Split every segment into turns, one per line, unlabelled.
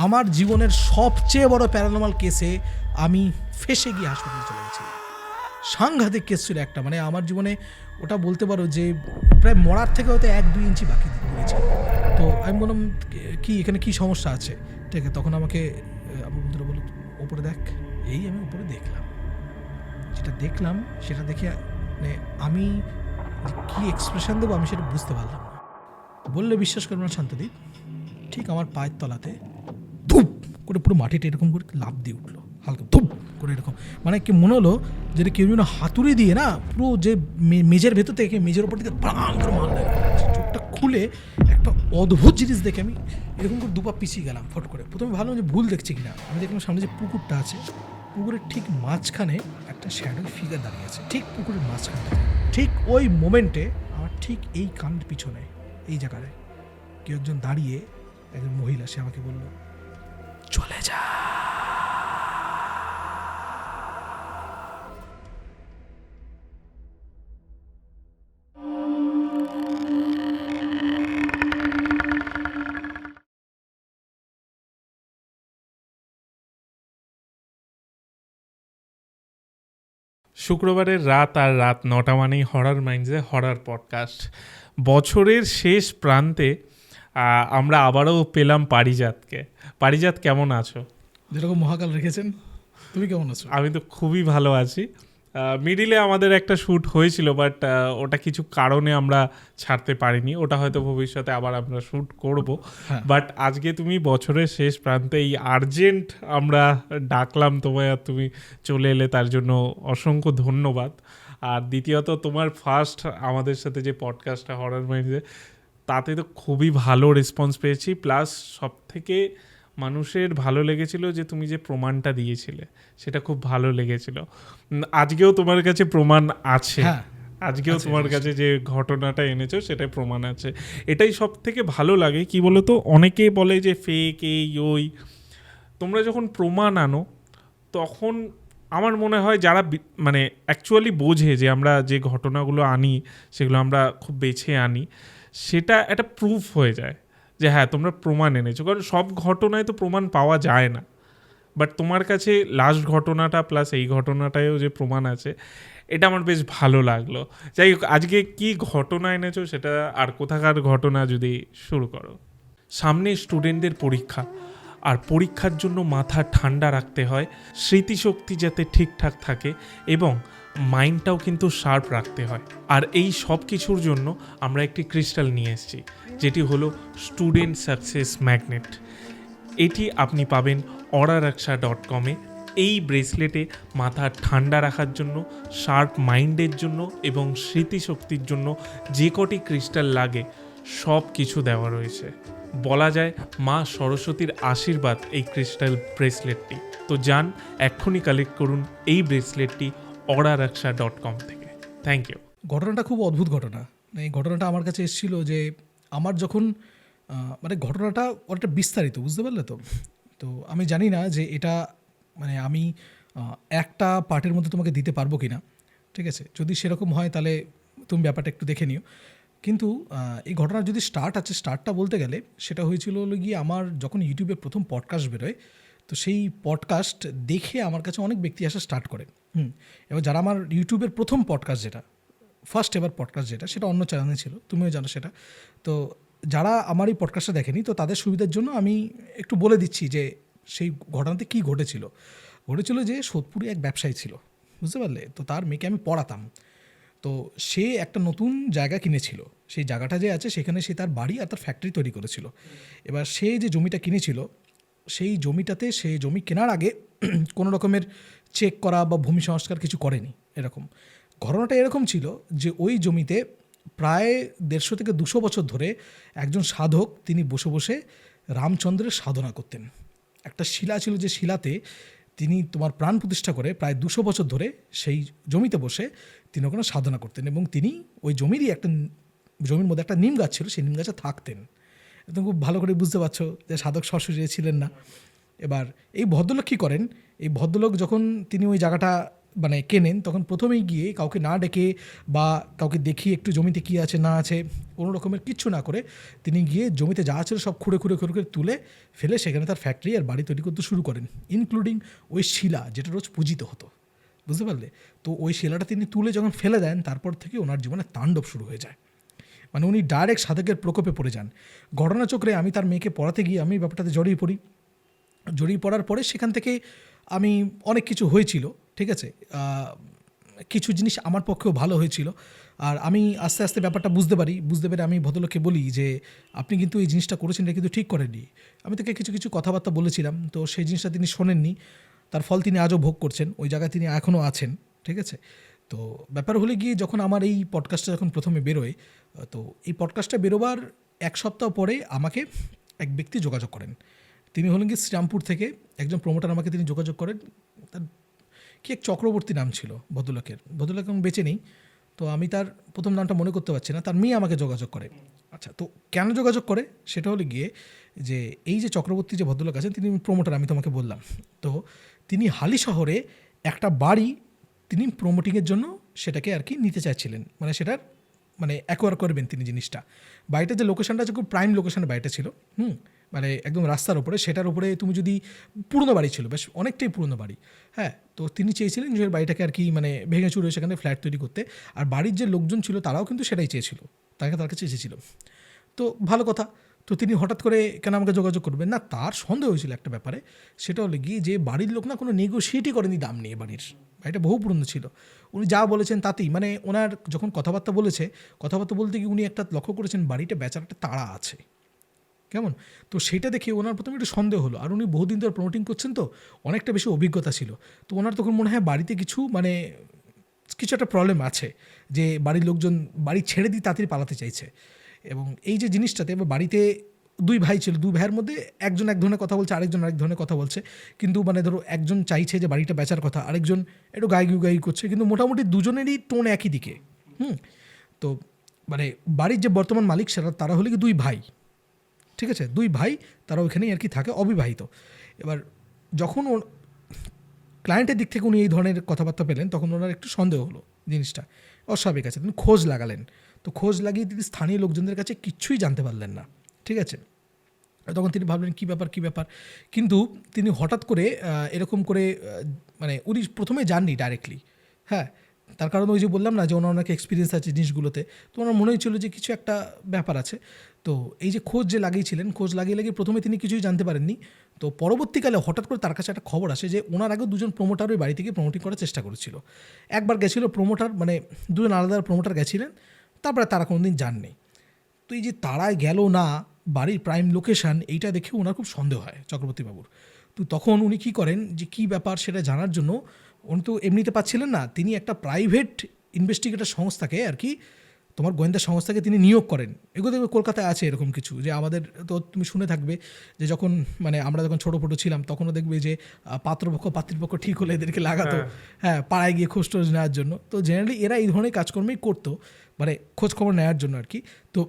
আমার জীবনের সবচেয়ে বড় প্যারানর্মাল কেসে আমি ফেসে গিয়ে হাসপাতালে চলে গেছি। সাংঘাতিক কেস ছিল একটা, মানে আমার জীবনে ওটা বলতে পারো যে প্রায় মরার থেকে হয়তো 1-2 ইঞ্চি বাকি পড়েছে। তো আমি বললাম কি এখানে কি সমস্যা আছে, ঠিক আছে? তখন আমাকে আমার বন্ধুরা বলল ওপরে দেখ। এই আমি উপরে দেখলাম, যেটা দেখলাম সেটা দেখে মানে আমি কি এক্সপ্রেশন দেবো আমি সেটা বুঝতে পারলাম না। বললে বিশ্বাস করবেন না শান্তদীপ, ঠিক আমার পায়ের তলাতে ধুপ করে পুরো মাটিটা এরকম করে লাফ দিয়ে উঠলো, হালকা ধুপ করে এরকম, মানে কি মনে হলো যে কেউ যেন হাতুড়ি দিয়ে না পুরো যে মেজের ভেতর থেকে মেজের ওপর দিকে বাং করে মারল। চোখটা খুলে একটা অদ্ভুত জিনিস দেখে আমি এরকম করে দুপা পিছিয়ে গেলাম ফট করে। প্রথমে ভালো যে ভুল দেখছি কিনা, আমি দেখলাম সামনে যে পুকুরটা আছে, পুকুরের ঠিক মাঝখানে একটা শ্যাডো ফিগার দাঁড়িয়ে আছে, ঠিক পুকুরের মাঝখানে। ঠিক ওই মোমেন্টে আমার ঠিক এই কানের পিছনে এই জায়গায় কেউ একজন দাঁড়িয়ে, একজন মহিলা, সে আমাকে বলল চলে যা।
শুক্রবারের রাত আর রাত 9টা মানেই হরার মাইন্ডসে হরার পডকাস্ট। বছরের শেষ প্রান্তে আমরা আবারও পেলাম পারিজাতকে। পারিজাত, কেমন আছো?
যেরকম মহাকাল রেখেছেন, তুমি কেমন আছো?
আমি তো খুবই ভালো আছি। মিডিলে আমাদের একটা শ্যুট হয়েছিল, বাট ওটা কিছু কারণে আমরা ছাড়তে পারিনি। ওটা হয়তো ভবিষ্যতে আবার আমরা শ্যুট করব। বাট আজকে তুমি বছরের শেষ প্রান্তে এই আর্জেন্ট আমরা ডাকলাম তোমায়, আর তুমি চলে এলে, তার জন্য অসংখ্য ধন্যবাদ। আর দ্বিতীয়ত তোমার ফার্স্ট আমাদের সাথে যে পডকাস্টটা হরার মাইন্ডসে, তাতে তো খুবই ভালো রেসপন্স পেয়েছি। প্লাস সবথেকে মানুষের ভালো লেগেছিল যে তুমি যে প্রমাণটা দিয়েছিলে, সেটা খুব ভালো লেগেছিল। আজকেও তোমার কাছে প্রমাণ আছে, আজকেও তোমার কাছে যে ঘটনাটা এনেছো সেটাই প্রমাণ আছে। এটাই সব থেকে ভালো লাগে। কি বলো তো, অনেকে বলে যে ফেক এই ওই, তোমরা যখন প্রমাণ আনো তখন আমার মনে হয় যারা মানে অ্যাকচুয়ালি বোঝে যে আমরা যে ঘটনাগুলো আনি সেগুলো আমরা খুব বেছে আনি, সেটা একটা প্রুফ হয়ে যায় যে হ্যাঁ তোমরা প্রমাণ এনেছো। কারণ সব ঘটনায় তো প্রমাণ পাওয়া যায় না, বাট তোমার কাছে লাস্ট ঘটনাটা প্লাস এই ঘটনাটায়ও যে প্রমাণ আছে, এটা আমার বেশ ভালো লাগলো। যাই হোক, আজকে কি ঘটনা এনেছো সেটা আর কোথাকার ঘটনা যদি শুরু করো। সামনে স্টুডেন্টদের পরীক্ষা, আর পরীক্ষার জন্য মাথা ঠান্ডা রাখতে হয়, স্মৃতিশক্তি যাতে ঠিকঠাক থাকে এবং মাইন্ডটাও কিন্তু শার্প রাখতে হয়। আর এই সব কিছুর জন্য আমরা একটি ক্রিস্টাল নিয়ে এসেছি, যেটি হলো স্টুডেন্ট সাকসেস ম্যাগনেট। এটি আপনি পাবেন auraraksha.com। এই ব্রেসলেটে মাথা ঠান্ডা রাখার জন্য, শার্প মাইন্ডের জন্য এবং স্মৃতিশক্তির জন্য যে কটি ক্রিস্টাল লাগে সব কিছু দেওয়া রয়েছে। বলা যায় মা সরস্বতীর আশীর্বাদ এই ক্রিস্টাল ব্রেসলেটটি। তো যান এক্ষুনি কালেক্ট করুন এই ব্রেসলেটটি auraraksha.com থেকে। Thank you.
ঘটনাটা খুব অদ্ভুত ঘটনা। এই ঘটনাটা আমার কাছে এসেছিলো যে আমার যখন মানে ঘটনাটা অনেকটা বিস্তারিত, বুঝতে পারলে তো? তো আমি জানি না যে এটা মানে আমি একটা পার্টের মধ্যে তোমাকে দিতে পারবো কি না, ঠিক আছে? যদি সেরকম হয় তাহলে তুমি ব্যাপারটা একটু দেখে নিও। কিন্তু এই ঘটনার যদি স্টার্টটা বলতে গেলে সেটা হয়েছিল হলো গিয়ে আমার যখন ইউটিউবে প্রথম পডকাস্ট বেরোয়, তো সেই পডকাস্ট দেখে আমার কাছে অনেক ব্যক্তি আসা স্টার্ট করে। এবার যারা আমার ইউটিউবের প্রথম পডকাস্ট, যেটা ফার্স্ট এভার পডকাস্ট, যেটা সেটা অন্য চ্যানেলে ছিল, তুমিও জানো সেটা। তো যারা আমার এই পডকাস্টটা দেখেনি, তো তাদের সুবিধার জন্য আমি একটু বলে দিচ্ছি যে সেই ঘটনাতে কী ঘটেছিল যে সোদপুরে এক ব্যবসায়ী ছিল, বুঝতে পারলে? তো তার মেয়েকে আমি পড়াতাম। তো সে একটা নতুন জায়গা কিনেছিল, সেই জায়গাটা যে আছে সেখানে সে তার বাড়ি আর তার ফ্যাক্টরি তৈরি করেছিল। এবার সে যে জমিটা কিনেছিল, সেই জমিটাতে সে জমি কেনার আগে কোনো রকমের চেক করা বা ভূমি সংস্কার কিছু করেনি। এরকম ঘটনাটা এরকম ছিল যে ওই জমিতে প্রায় 150 থেকে 200 বছর ধরে একজন সাধক, তিনি বসে বসে রামচন্দ্রের সাধনা করতেন। একটা শিলা ছিল, যে শিলাতে তিনি তোমার প্রাণ প্রতিষ্ঠা করে প্রায় 200 বছর ধরে সেই জমিতে বসে তিনি ওখানে সাধনা করতেন। এবং তিনি ওই জমির মধ্যে একটা নিম গাছ ছিল, সেই নিম গাছে থাকতেন। তুমি খুব ভালো করে বুঝতে পারছো যে সাধক সরাসরি ছিলেন না। এবার এই ভদ্রলোক কী করেন, এই ভদ্রলোক যখন তিনি ওই জায়গাটা মানে কেনেন, তখন প্রথমেই গিয়ে কাউকে না ডেকে বা কাউকে দেখিয়ে একটু জমিতে কী আছে না আছে কোনো রকমের কিচ্ছু না করে তিনি গিয়ে জমিতে যা ছিল সব খুঁড়ে খুঁড়ে খুঁড়ে খুঁড়ে তুলে ফেলে সেখানে তার ফ্যাক্টরি আর বাড়ি তৈরি করতে শুরু করেন, ইনক্লুডিং ওই শিলা যেটা রোজ পূজিত হতো, বুঝতে পারলে? তো ওই শিলাটা তিনি তুলে যখন ফেলে দেন তারপর থেকে ওনার জীবনে তাণ্ডব শুরু হয়ে যায়, মানে উনি ডাইরেক্ট সাধকের প্রকোপে পড়ে যান। ঘটনাচক্রে আমি তার মেয়েকে পড়াতে গিয়ে আমি ব্যাপারটাতে জড়িয়ে পড়ি। জড়িয়ে পড়ার পরে সেখান থেকে আমি অনেক কিছু হয়েছিল, ঠিক আছে, কিছু জিনিস আমার পক্ষেও ভালো হয়েছিল। আর আমি আস্তে আস্তে ব্যাপারটা বুঝতে পেরে আমি ভদ্রলোককে বলি যে আপনি কিন্তু এই জিনিসটা করেছেন, এটা কিন্তু ঠিক করেননি। আমি তাকে কিছু কিছু কথাবার্তা বলেছিলাম, তো সেই জিনিসটা তিনি শোনেননি, তার ফল তিনি আজও ভোগ করছেন, ওই জায়গায় তিনি এখনও আছেন, ঠিক আছে। তো ব্যাপার হলে গিয়ে যখন আমার এই পডকাস্টটা যখন প্রথমে বেরোয়, তো এই পডকাস্টটা বেরোবার এক সপ্তাহ পরে আমাকে এক ব্যক্তি যোগাযোগ করেন। তিনি হলেন কি শ্রীরামপুর থেকে একজন প্রমোটার, আমাকে তিনি যোগাযোগ করেন। তার কি এক চক্রবর্তী নাম ছিল ভদ্রলোকের, ভদ্রলোক এখন বেঁচে নেই, তো আমি তার প্রথম নামটা মনে করতে পারছি না। তার মেয়ে আমাকে যোগাযোগ করে। আচ্ছা, তো কেন যোগাযোগ করে সেটা হলে গিয়ে যে এই যে চক্রবর্তী যে ভদ্রলোক আছেন তিনি প্রমোটার, আমি তোমাকে বললাম, তো তিনি হালি শহরে একটা বাড়ি তিনি প্রমোটিংয়ের জন্য সেটাকে আর কি নিতে চাইছিলেন, মানে সেটার মানে অ্যাকোয়ার করবেন তিনি জিনিসটা। বাড়িটার যে লোকেশনটা আছে খুব প্রাইম লোকেশনে বাড়িটা ছিল, মানে একদম রাস্তার ওপরে, সেটার উপরে তুমি যদি পুরনো বাড়ি ছিল, বেশ অনেকটাই পুরনো বাড়ি, হ্যাঁ। তো তিনি চেয়েছিলেন নিজের বাড়িটাকে আর কি মানে ভেঙে চুরে সেখানে ফ্ল্যাট তৈরি করতে, আর বাড়ির যে লোকজন ছিল তারাও কিন্তু সেটাই চেয়েছিল, তার কাছে এসেছিল। তো ভালো কথা, তো তিনি হঠাৎ করে কেন আমাকে যোগাযোগ করবেন না, তার সন্দেহ হয়েছিল একটা ব্যাপারে। সেটা হলো গিয়ে যে বাড়ির লোক না কোনো নেগোশিয়েটই করেনি দাম নিয়ে, বাড়িটা বহু পুরনো ছিল, উনি যা বলেছেন তাতেই, মানে ওনার যখন কথাবার্তা বলতে গিয়ে উনি একটা লক্ষ্য করেছেন বাড়িটা বেচার একটা তাড়া আছে, কেমন। তো সেটা দেখে ওনার প্রথমে একটু সন্দেহ হলো, আর উনি বহুদিন ধরে প্রমোটিং করছেন তো অনেকটা বেশি অভিজ্ঞতা ছিল। তো ওনার তখন মনে হয় বাড়িতে কিছু মানে কিছু একটা প্রবলেম আছে, যে বাড়ির লোকজন বাড়ি ছেড়ে দিয়ে তাড়াতাড়ি পালাতে চাইছে। এবং এই যে জিনিসটাতে এবার বাড়িতে দুই ভাই ছিল, দুই ভাইয়ের মধ্যে একজন এক ধরনের কথা বলছে, আরেকজন আরেক ধরনের কথা বলছে, কিন্তু মানে ধরো একজন চাইছে যে বাড়িটা বেচার কথা, আরেকজন একটু গাই করছে, কিন্তু মোটামুটি দুজনেরই টোন একই দিকে। তো মানে বাড়ির যে বর্তমান মালিক তারা হলে কি দুই ভাই, ঠিক আছে, দুই ভাই, তারা ওইখানেই আর কি থাকে, অবিবাহিত। এবার যখন ক্লায়েন্টের দিক থেকে উনি এই ধরনের কথাবার্তা পেলেন তখন ওনার একটু সন্দেহ হলো, জিনিসটা অস্বাভাবিক আছে। তিনি খোঁজ লাগালেন, তো খোঁজ লাগিয়ে তিনি স্থানীয় লোকজনদের কাছে কিচ্ছুই জানতে পারলেন না, ঠিক আছে। তখন তিনি ভাবলেন কী ব্যাপার, কিন্তু তিনি হঠাৎ করে এরকম করে মানে উনি প্রথমে যাননি ডাইরেক্টলি, হ্যাঁ। তার কারণ ওই যে বললাম না যে ওনার অনেক এক্সপিরিয়েন্স আছে জিনিসগুলোতে, তো ওনার মনে হয়েছিল যে কিছু একটা ব্যাপার আছে। তো এই যে খোঁজ লাগিয়ে প্রথমে তিনি কিছুই জানতে পারেননি। তো পরবর্তীকালে হঠাৎ করে তার কাছে একটা খবর আসে যে ওনার আগে দুজন প্রমোটার ওই বাড়ি থেকে প্রমোটিং করার চেষ্টা করেছিল। একবার গেছিলো প্রমোটার, মানে দুজন আলাদা প্রমোটার গেছিলেন, তারপরে তারা কোনোদিন যাননি। তো এই যে তারাই গেল না বাড়ির প্রাইম লোকেশান, এইটা দেখে ওনার খুব সন্দেহ হয় চক্রবর্তীবাবুর। তো তখন উনি কী করেন যে কী ব্যাপার সেটা জানার জন্য, উনি তো এমনিতে পাচ্ছিলেন না, তিনি একটা প্রাইভেট ইনভেস্টিগেটর সংস্থাকে আর কি, তোমার গোয়েন্দা সংস্থাকে তিনি নিয়োগ করেন। এগুলো দেখবে কলকাতায় আছে এরকম কিছু, যে আমাদের তো তুমি শুনে থাকবে যে যখন মানে আমরা যখন ছোটো ছিলাম তখনও দেখবে যে পাত্রীপক্ষ ঠিক হলে এদেরকে লাগাতো, হ্যাঁ, পাড়ায় গিয়ে খোঁজ টোজ নেওয়ার জন্য। তো জেনারেলি এরা এই ধরনের কাজকর্মই করতো, মানে খোঁজ খবর নেওয়ার জন্য আর কি। তো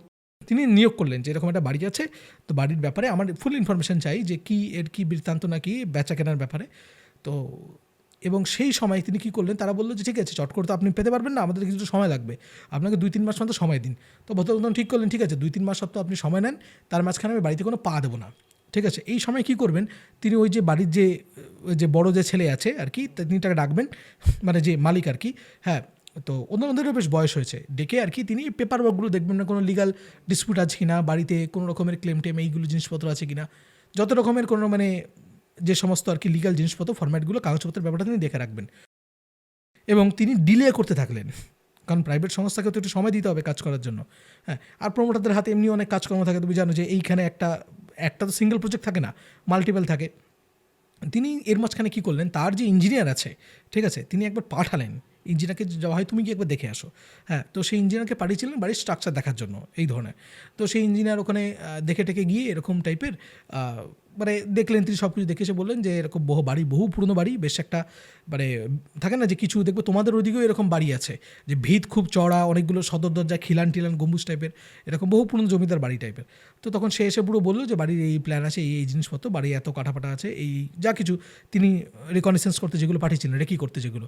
তিনি নিয়োগ করলেন যে এরকম একটা বাড়ি আছে, তো বাড়ির ব্যাপারে আমার ফুল ইনফরমেশান চাই, যে কি এর কি বৃত্তান্ত নাকি বেচা কেনার ব্যাপারে। তো এবং সেই সময় তিনি কী করলেন, তারা বললো যে ঠিক আছে, চট করে তো আপনি পেতে পারবেন না, আমাদের কিছু সময় লাগবে, আপনাকে 2-3 মাস মতো সময় দিন। তো ভদ্রলোক ঠিক করলেন, ঠিক আছে 2-3 মাস সপ্তাহ আপনি সময় নেন, তার মাঝখানে আমি বাড়িতে কোনো পা দেবো না, ঠিক আছে। এই সময় কী করবেন, তিনি ওই যে বাড়ির যে বড় যে ছেলে আছে আর কি, তিনি তাকে ডাকবেন, মানে যে মালিক আর কি, হ্যাঁ। তো ওদেরও বেশ বয়স হয়েছে, ডেকে আর কি তিনি পেপার ওয়ার্কগুলো দেখবেন না, কোনো লিগাল ডিসপিউট আছে কিনা, বাড়িতে কোনো রকমের ক্লেম টেম এইগুলো জিনিসপত্র আছে কিনা, যত রকমের কোনো মানে যে সমস্ত আর কি লিগাল জিনিসপত্র ফরম্যাটগুলো কাগজপত্রের ব্যাপারটা তিনি দেখে রাখবেন। এবং তিনি ডিলে করতে থাকলেন, কারণ প্রাইভেট সংস্থাকে তো একটু সময় দিতে হবে কাজ করার জন্য, হ্যাঁ। আর প্রমোটারদের হাতে এমনি অনেক কাজকর্ম থাকে, তুমি জানো যে এইখানে একটা তো সিঙ্গেল প্রজেক্ট থাকে না, মাল্টিপল থাকে। তিনি এর মাঝখানে কী করলেন, তার যে ইঞ্জিনিয়ার আছে, ঠিক আছে, তিনি একবার পাঠালেন ইঞ্জিনিয়ারকে, যাওয়া হয় তুমি কি একবার দেখে আসো, হ্যাঁ। তো সেই ইঞ্জিনিয়ারকে পাঠিয়েছিলেন বাড়ির স্ট্রাকচার দেখার জন্য এই ধরনের। তো সেই ইঞ্জিনিয়ার ওখানে দেখে টেকে গিয়ে এরকম টাইপের মানে দেখলেন, তিনি সব কিছু দেখে এসে বললেন যে এরকম বহু পুরনো বাড়ি, বেশ একটা মানে থাকে না যে কিছু দেখবে তোমাদের ওইদিকেও এরকম বাড়ি আছে, যে ভিত খুব চড়া, অনেকগুলো সদর দরজা, খিলান গম্বুজ টাইপের, এরকম বহু পুরনো জমিদার বাড়ি টাইপের। তো তখন সে এসে পুরো বললো যে বাড়ির এই প্ল্যান আছে, এই জিনিসপত্র, বাড়ি এত কাঠাপাটা আছে, এই যা কিছু তিনি রিকনেসেন্স করতে যেগুলো পাঠিয়েছিলেন, রেকি করতে যেগুলো,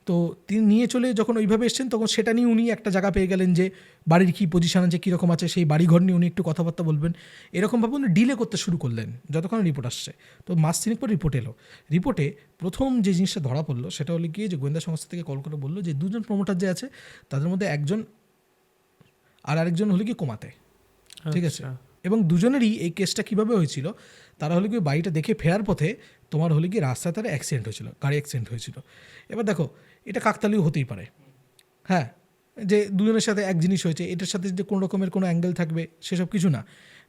তো তো তিনি নিয়ে চলে যখন ওইভাবে এসছেন তখন সেটা নিয়ে উনি একটা জায়গা পেয়ে গেলেন যে বাড়ির কী পজিশন আছে, কীরকম আছে, সেই বাড়িঘর নিয়ে উনি একটু কথাবার্তা বলবেন, এরকমভাবে উনি ডিলে করতে শুরু করলেন যতক্ষণ রিপোর্ট আসছে। তো মাস তিনেক পর রিপোর্ট এলো। রিপোর্টে প্রথম যে জিনিসটা ধরা পড়লো সেটা হলো গিয়ে যে গোয়েন্দা সংস্থা থেকে কল করে বললো যে দুজন প্রমোটার যে আছে তাদের মধ্যে একজন আর আরেকজন হলো কি কোমাতে, ঠিক আছে। এবং দুজনেরই এই কেসটা কীভাবে হয়েছিল, তারা হলো কি বাড়িটা দেখে ফেরার পথে তোমার হলো কি রাস্তায় তার অ্যাক্সিডেন্ট হয়েছিল, গাড়ি অ্যাক্সিডেন্ট হয়েছিল। এবার দেখো এটা কাকতালীয় হতেই পারে, হ্যাঁ, যে দুজনের সাথে এক জিনিস হয়েছে, এটার সাথে যে কোনো রকমের কোনো অ্যাঙ্গেল থাকবে সেসব কিছু না,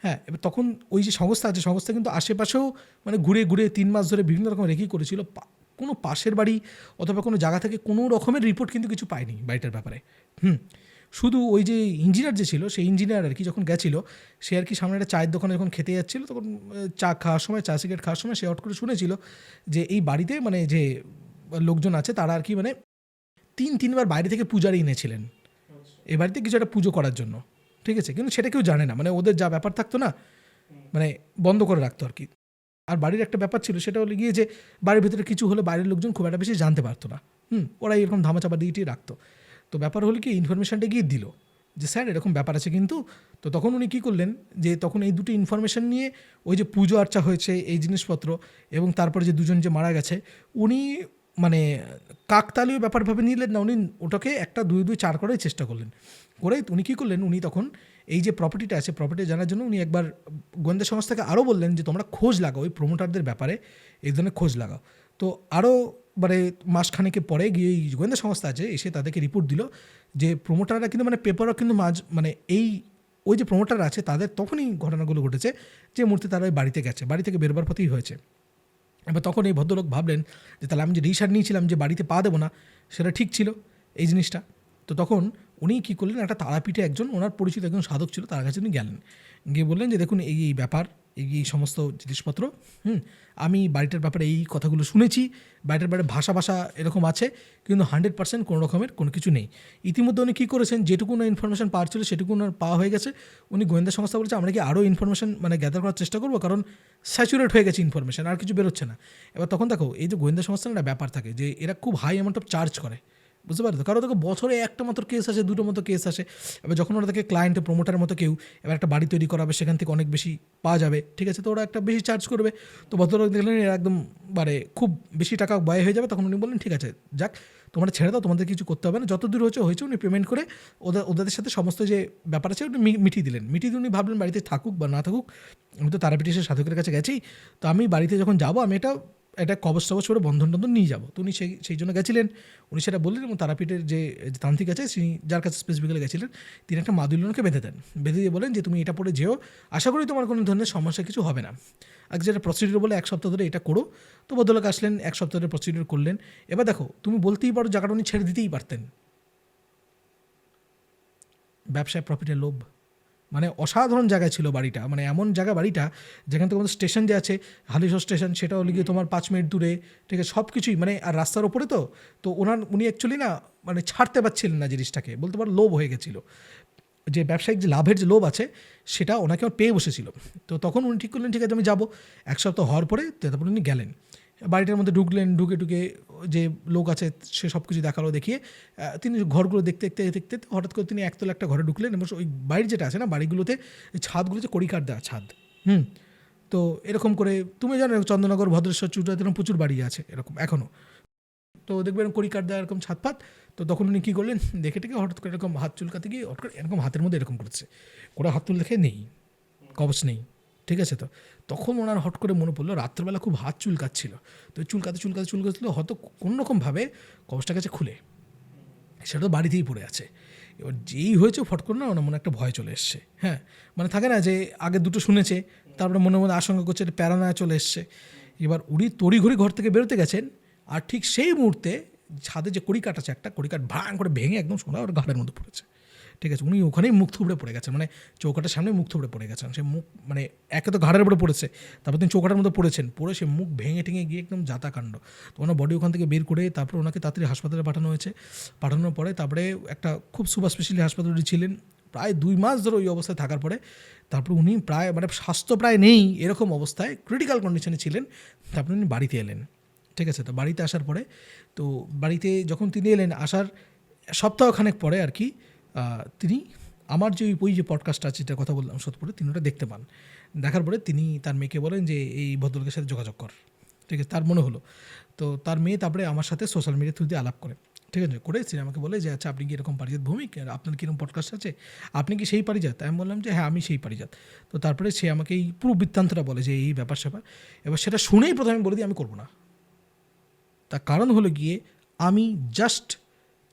হ্যাঁ। এবার তখন ওই যে সংস্থা আছে, সংস্থা কিন্তু আশেপাশেও মানে ঘুরে ঘুরে 3 মাস ধরে বিভিন্ন রকম রেকি করেছিল, কোনো পাশের বাড়ি অথবা কোনো জায়গা থেকে কোনো রকমের রিপোর্ট কিন্তু কিছু পায়নি বাড়িটার ব্যাপারে। শুধু ওই যে ইঞ্জিনিয়ার যে ছিল সেই ইঞ্জিনিয়ার আর কি যখন গেছিলো, সে আর কি সামনে একটা চায়ের দোকানে যখন খেতে যাচ্ছিলো তখন চা খাওয়ার সময়, চা সিগারেট খাওয়ার সময় সে হট করে শুনেছিল যে এই বাড়িতে মানে যে লোকজন আছে তারা আর কি মানে 3-3বার বাইরে থেকে পূজারি এনেছিলেন এই বাড়িতে কিছু একটা পুজো করার জন্য, ঠিক আছে। কিন্তু সেটা কেউ জানে না, মানে ওদের যা ব্যাপার থাকতো না মানে বন্ধ করে রাখতো আর কি। আর বাড়ির একটা ব্যাপার ছিল সেটা হলে গিয়ে যে বাড়ির ভিতরে কিছু হলে বাইরের লোকজন খুব একটা বেশি জানতে পারতো না, ওরা এরকম ধামাচাপা দিয়ে রাখতো। তো ব্যাপার হলো কি ইনফরমেশানটা গিয়ে দিল যে স্যার এরকম ব্যাপার আছে কিন্তু। তো তখন উনি কী করলেন যে তখন এই দুটো ইনফরমেশান নিয়ে ওই যে পুজো আর্চা হয়েছে এই জিনিসপত্র এবং তারপরে যে দুজন যে মারা গেছে উনি মানে কাকতালীয় ব্যাপারভাবে নিলেন না, উনি ওটাকে একটা 2-2-4 করার চেষ্টা করলেন। করে উনি কী করলেন, উনি তখন এই যে প্রপার্টিটা আছে প্রপার্টি জানার জন্য উনি একবার গোয়েন্দা সংস্থাকে আরও বললেন যে তোমরা খোঁজ লাগাও ওই প্রমোটারদের ব্যাপারে, এই ধরনের খোঁজ লাগাও। তো আরও মানে মাসখানেকের পরে গিয়ে এই গোয়েন্দা সংস্থা আছে এসে তাদেরকে রিপোর্ট দিল যে প্রমোটাররা কিন্তু মানে পেপারও কিন্তু মানে এই ওই যে প্রমোটার আছে তাদের তখনই ঘটনাগুলো ঘটেছে যে মুহূর্তে তারা ওই বাড়িতে গেছে, বাড়ি থেকে বেরোবার পথেই হয়েছে। এবার তখন এই ভদ্রলোক ভাবলেন যে তাহলে আমি যে রিসার্চ নিয়েছিলাম যে বাড়িতে পা দেবো না সেটা ঠিক ছিল এই জিনিসটা। তো তখন উনি কী করলেন, একটা তারাপীঠে একজন ওনার পরিচিত একজন সাধক ছিল তার কাছে উনি গেলেন, গিয়ে বললেন যে দেখুন এই এই ব্যাপার এই সমস্ত জিনিসপত্র, আমি বাড়িটার ব্যাপারে এই কথাগুলো শুনেছি, বাড়িটার ব্যাপারে ভাষা এরকম আছে কিন্তু 100% কোনো রকমের কোনো কিছু নেই। ইতিমধ্যে উনি কী করেছেন, যেটুকু ইনফরমেশান পাওয়ার ছিল সেটুকু ওনার পাওয়া হয়ে গেছে। উনি গোয়েন্দা সংস্থা বলেছে আমরা কি আরও ইনফরমেশান মানে গ্যাদার করার চেষ্টা করবো, কারণ স্যাচুরেট হয়ে গেছে ইনফরমেশান, আর কিছু বেরোচ্ছে না। এবার তখন দেখো এই যে গোয়েন্দা সংস্থার একটা ব্যাপার থাকে যে এরা খুব হাই অ্যামাউন্ট অফ চার্জ করে, বুঝতে পারতো। কারণ দেখো বছরে একটা মাত্র কেস আসে, দুটো মতো কেস আসে। এবার যখন ওরা থেকে ক্লায়েন্ট প্রমোটারের মতো কেউ এবার একটা বাড়ি তৈরি করাবে সেখান থেকে অনেক বেশি পাওয়া যাবে, ঠিক আছে, তো ওরা একটা বেশি চার্জ করবে। তো ভদ্রলোক দেখলেন এরা একদম মানে খুব বেশি টাকা ব্যয় হয়ে যাবে, তখন উনি বললেন ঠিক আছে যাক তোমরা ছেড়ে দাও, তোমাদের কিছু করতে হবে না, যত দূর হয়েছে উনি পেমেন্ট করে ওদের সাথে সমস্ত যে ব্যাপার আছে উনি মিটিয়ে দিলেন। মিটিয়ে উনি ভাবলেন বাড়িতে থাকুক বা না থাকুক, আমি তো তারাপীঠের সাধকের কাছে গেছি, তো আমি বাড়িতে যখন যাবো আমি এটা কবচ টবচ করে বন্ধন নিয়ে যাবো। তো উনি সেই জন্য গেছিলেন, উনি সেটা বললেন এবং তারাপীঠের যে তান্ত্রিক আছে তিনি যার কাছে স্পেসিফিক্যালি গেছিলেন তিনি একটা মাদুলিকে বেঁধে দেন, বেঁধে দিয়ে বলেন যে তুমি এটা পরে যেও, আশা করি তোমার কোনো ধরনের সমস্যা কিছু হবে না। আগে যেটা প্রসিডিউর বলে 1 সপ্তাহ ধরে এটা করো। তো ভদ্রলোক আসলেন, 1 সপ্তাহ ধরে প্রসিডিউর করলেন। এবার দেখো তুমি বলতেই পারো জায়গাটা উনি ছেড়ে দিতেই পারতেন, ব্যবসায় প্রফিটের লোভ, মানে অসাধারণ জায়গায় ছিল বাড়িটা, মানে এমন জায়গা বাড়িটা যেখান থেকে আমাদের স্টেশন যে আছে হালিশহর স্টেশন সেটা হলে গিয়ে তোমার 5 মিনিট দূরে, ঠিক আছে, সব কিছুই মানে আর রাস্তার ওপরে। তো উনি অ্যাকচুয়ালি না মানে ছাড়তে পারছিলেন না জিনিসটাকে, বলতে পারো লোভ হয়ে গেছিলো, যে ব্যবসায়িক যে লাভের যে লোভ আছে সেটা ওনাকে আমার পেয়ে বসেছিল। তো তখন উনি ঠিক করলেন ঠিক আছে আমি যাবো। 1 সপ্তাহ হওয়ার পরে তারপরে উনি গেলেন বাড়িটার মধ্যে, ঢুকলেন, ঢুকে যে লোক আছে সে সব কিছু দেখালো, দেখিয়ে তিনি ঘরগুলো দেখতে হঠাৎ করে তিনি একতলা একটা ঘরে ঢুকলেন এবং ওই বাড়ির যেটা আছে না বাড়িগুলোতে ছাদগুলোতে কড়িকাঠ দেওয়া ছাদ, তো এরকম করে তুমি জানো চন্দননগর, ভদ্রেশ্বর, চুটা এরকম প্রচুর বাড়ি আছে এরকম এখনও, তো দেখবেন কড়িকাঠ দেওয়া এরকম ছাদ পাত। তো তখন উনি কী করলেন, দেখে হঠাৎ করে এরকম হাত চুলকাতে গিয়ে হঠাৎ করে এরকম হাতের মধ্যে এরকম করছে, ওরা হাত তুলে দেখে নেই, কবচ নেই, ঠিক আছে। তো তখন ওনার হট করে মনে পড়লো রাত্রেবেলা খুব হাত চুলকাচ্ছিল, তো চুলকাচ্ছিল হয়তো কোনোরকমভাবে কবচটা কাছে খুলে, সেটা তো বাড়িতেই পড়ে আছে। এবার যেই হয়েছে ফট করে না ওনার মনে একটা ভয় চলে এসছে, হ্যাঁ, মানে থাকে না যে আগে দুটো শুনেছে তারপরে মনে আশঙ্কা করছে এটা প্যারানয়া চলে এসছে। এবার উনি তড়িঘড়ি ঘর থেকে বেরোতে গেছেন, আর ঠিক সেই মুহূর্তে ছাদে যে কড়িকাঠ আছে একটা কড়িকাঠ ভাঙ করে ভেঙে একদম সোনা ওর ঘাড়ের মধ্যে পড়েছে, ঠিক আছে। উনি ওখানেই মুখ থুবড়ে পড়ে গেছেন, মানে চৌকাটার সামনে মুখ থুবড়ে পড়ে গেছেন। সে মুখ মানে একে তো ঘাড়ের উপরে পড়েছে, তারপর তিনি চৌকাটার মধ্যে পড়ে সে মুখ ভেঙে টেঙে গিয়ে একদম যাতাকাণ্ড। তো ওনার বডি ওখান থেকে বের করে তারপর ওনাকে তাড়াতাড়ি হাসপাতালে পাঠানো হয়েছে। পাঠানোর পরে তারপরে একটা খুব সুপার স্পেশালিটি হাসপাতালে ছিলেন প্রায় 2 মাস ধরে ওই অবস্থায় থাকার পরে তারপর উনি প্রায় মানে স্বাস্থ্য প্রায় নেই এরকম অবস্থায় ক্রিটিক্যাল কন্ডিশনে ছিলেন। তারপরে উনি বাড়িতে এলেন। ঠিক আছে। তো বাড়িতে আসার পরে তো বাড়িতে যখন তিনি এলেন, আসার সপ্তাহখানেক পরে আর কি তিনি আমার যে ওই যে পডকাস্ট আছে যেটা কথা বললাম সোদপুরে, তিনি ওটা দেখতে পান। দেখার পরে তিনি তার মেয়েকে বলেন যে এই ভদ্রলোকের সাথে যোগাযোগ কর। ঠিক আছে, তার মনে হলো। তো তার মেয়ে তারপরে আমার সাথে সোশ্যাল মিডিয়া থ্রু দিয়ে আলাপ করে, ঠিক আছে, করে তিনি আমাকে বলে যে আচ্ছা আপনি কি এরকম পারিজাত ভৌমিক, আপনার কীরকম পডকাস্ট আছে, আপনি কি সেই পারিজাত? আমি বললাম যে হ্যাঁ আমি সেই পারিজাত। তো তারপরে সে আমাকে এই পুরো বৃত্তান্তটা বলে যে এই ব্যাপার স্যাপার। এবার সেটা শুনেই প্রথমে বলে দিই আমি করবো না। তার কারণ হলো গিয়ে আমি জাস্ট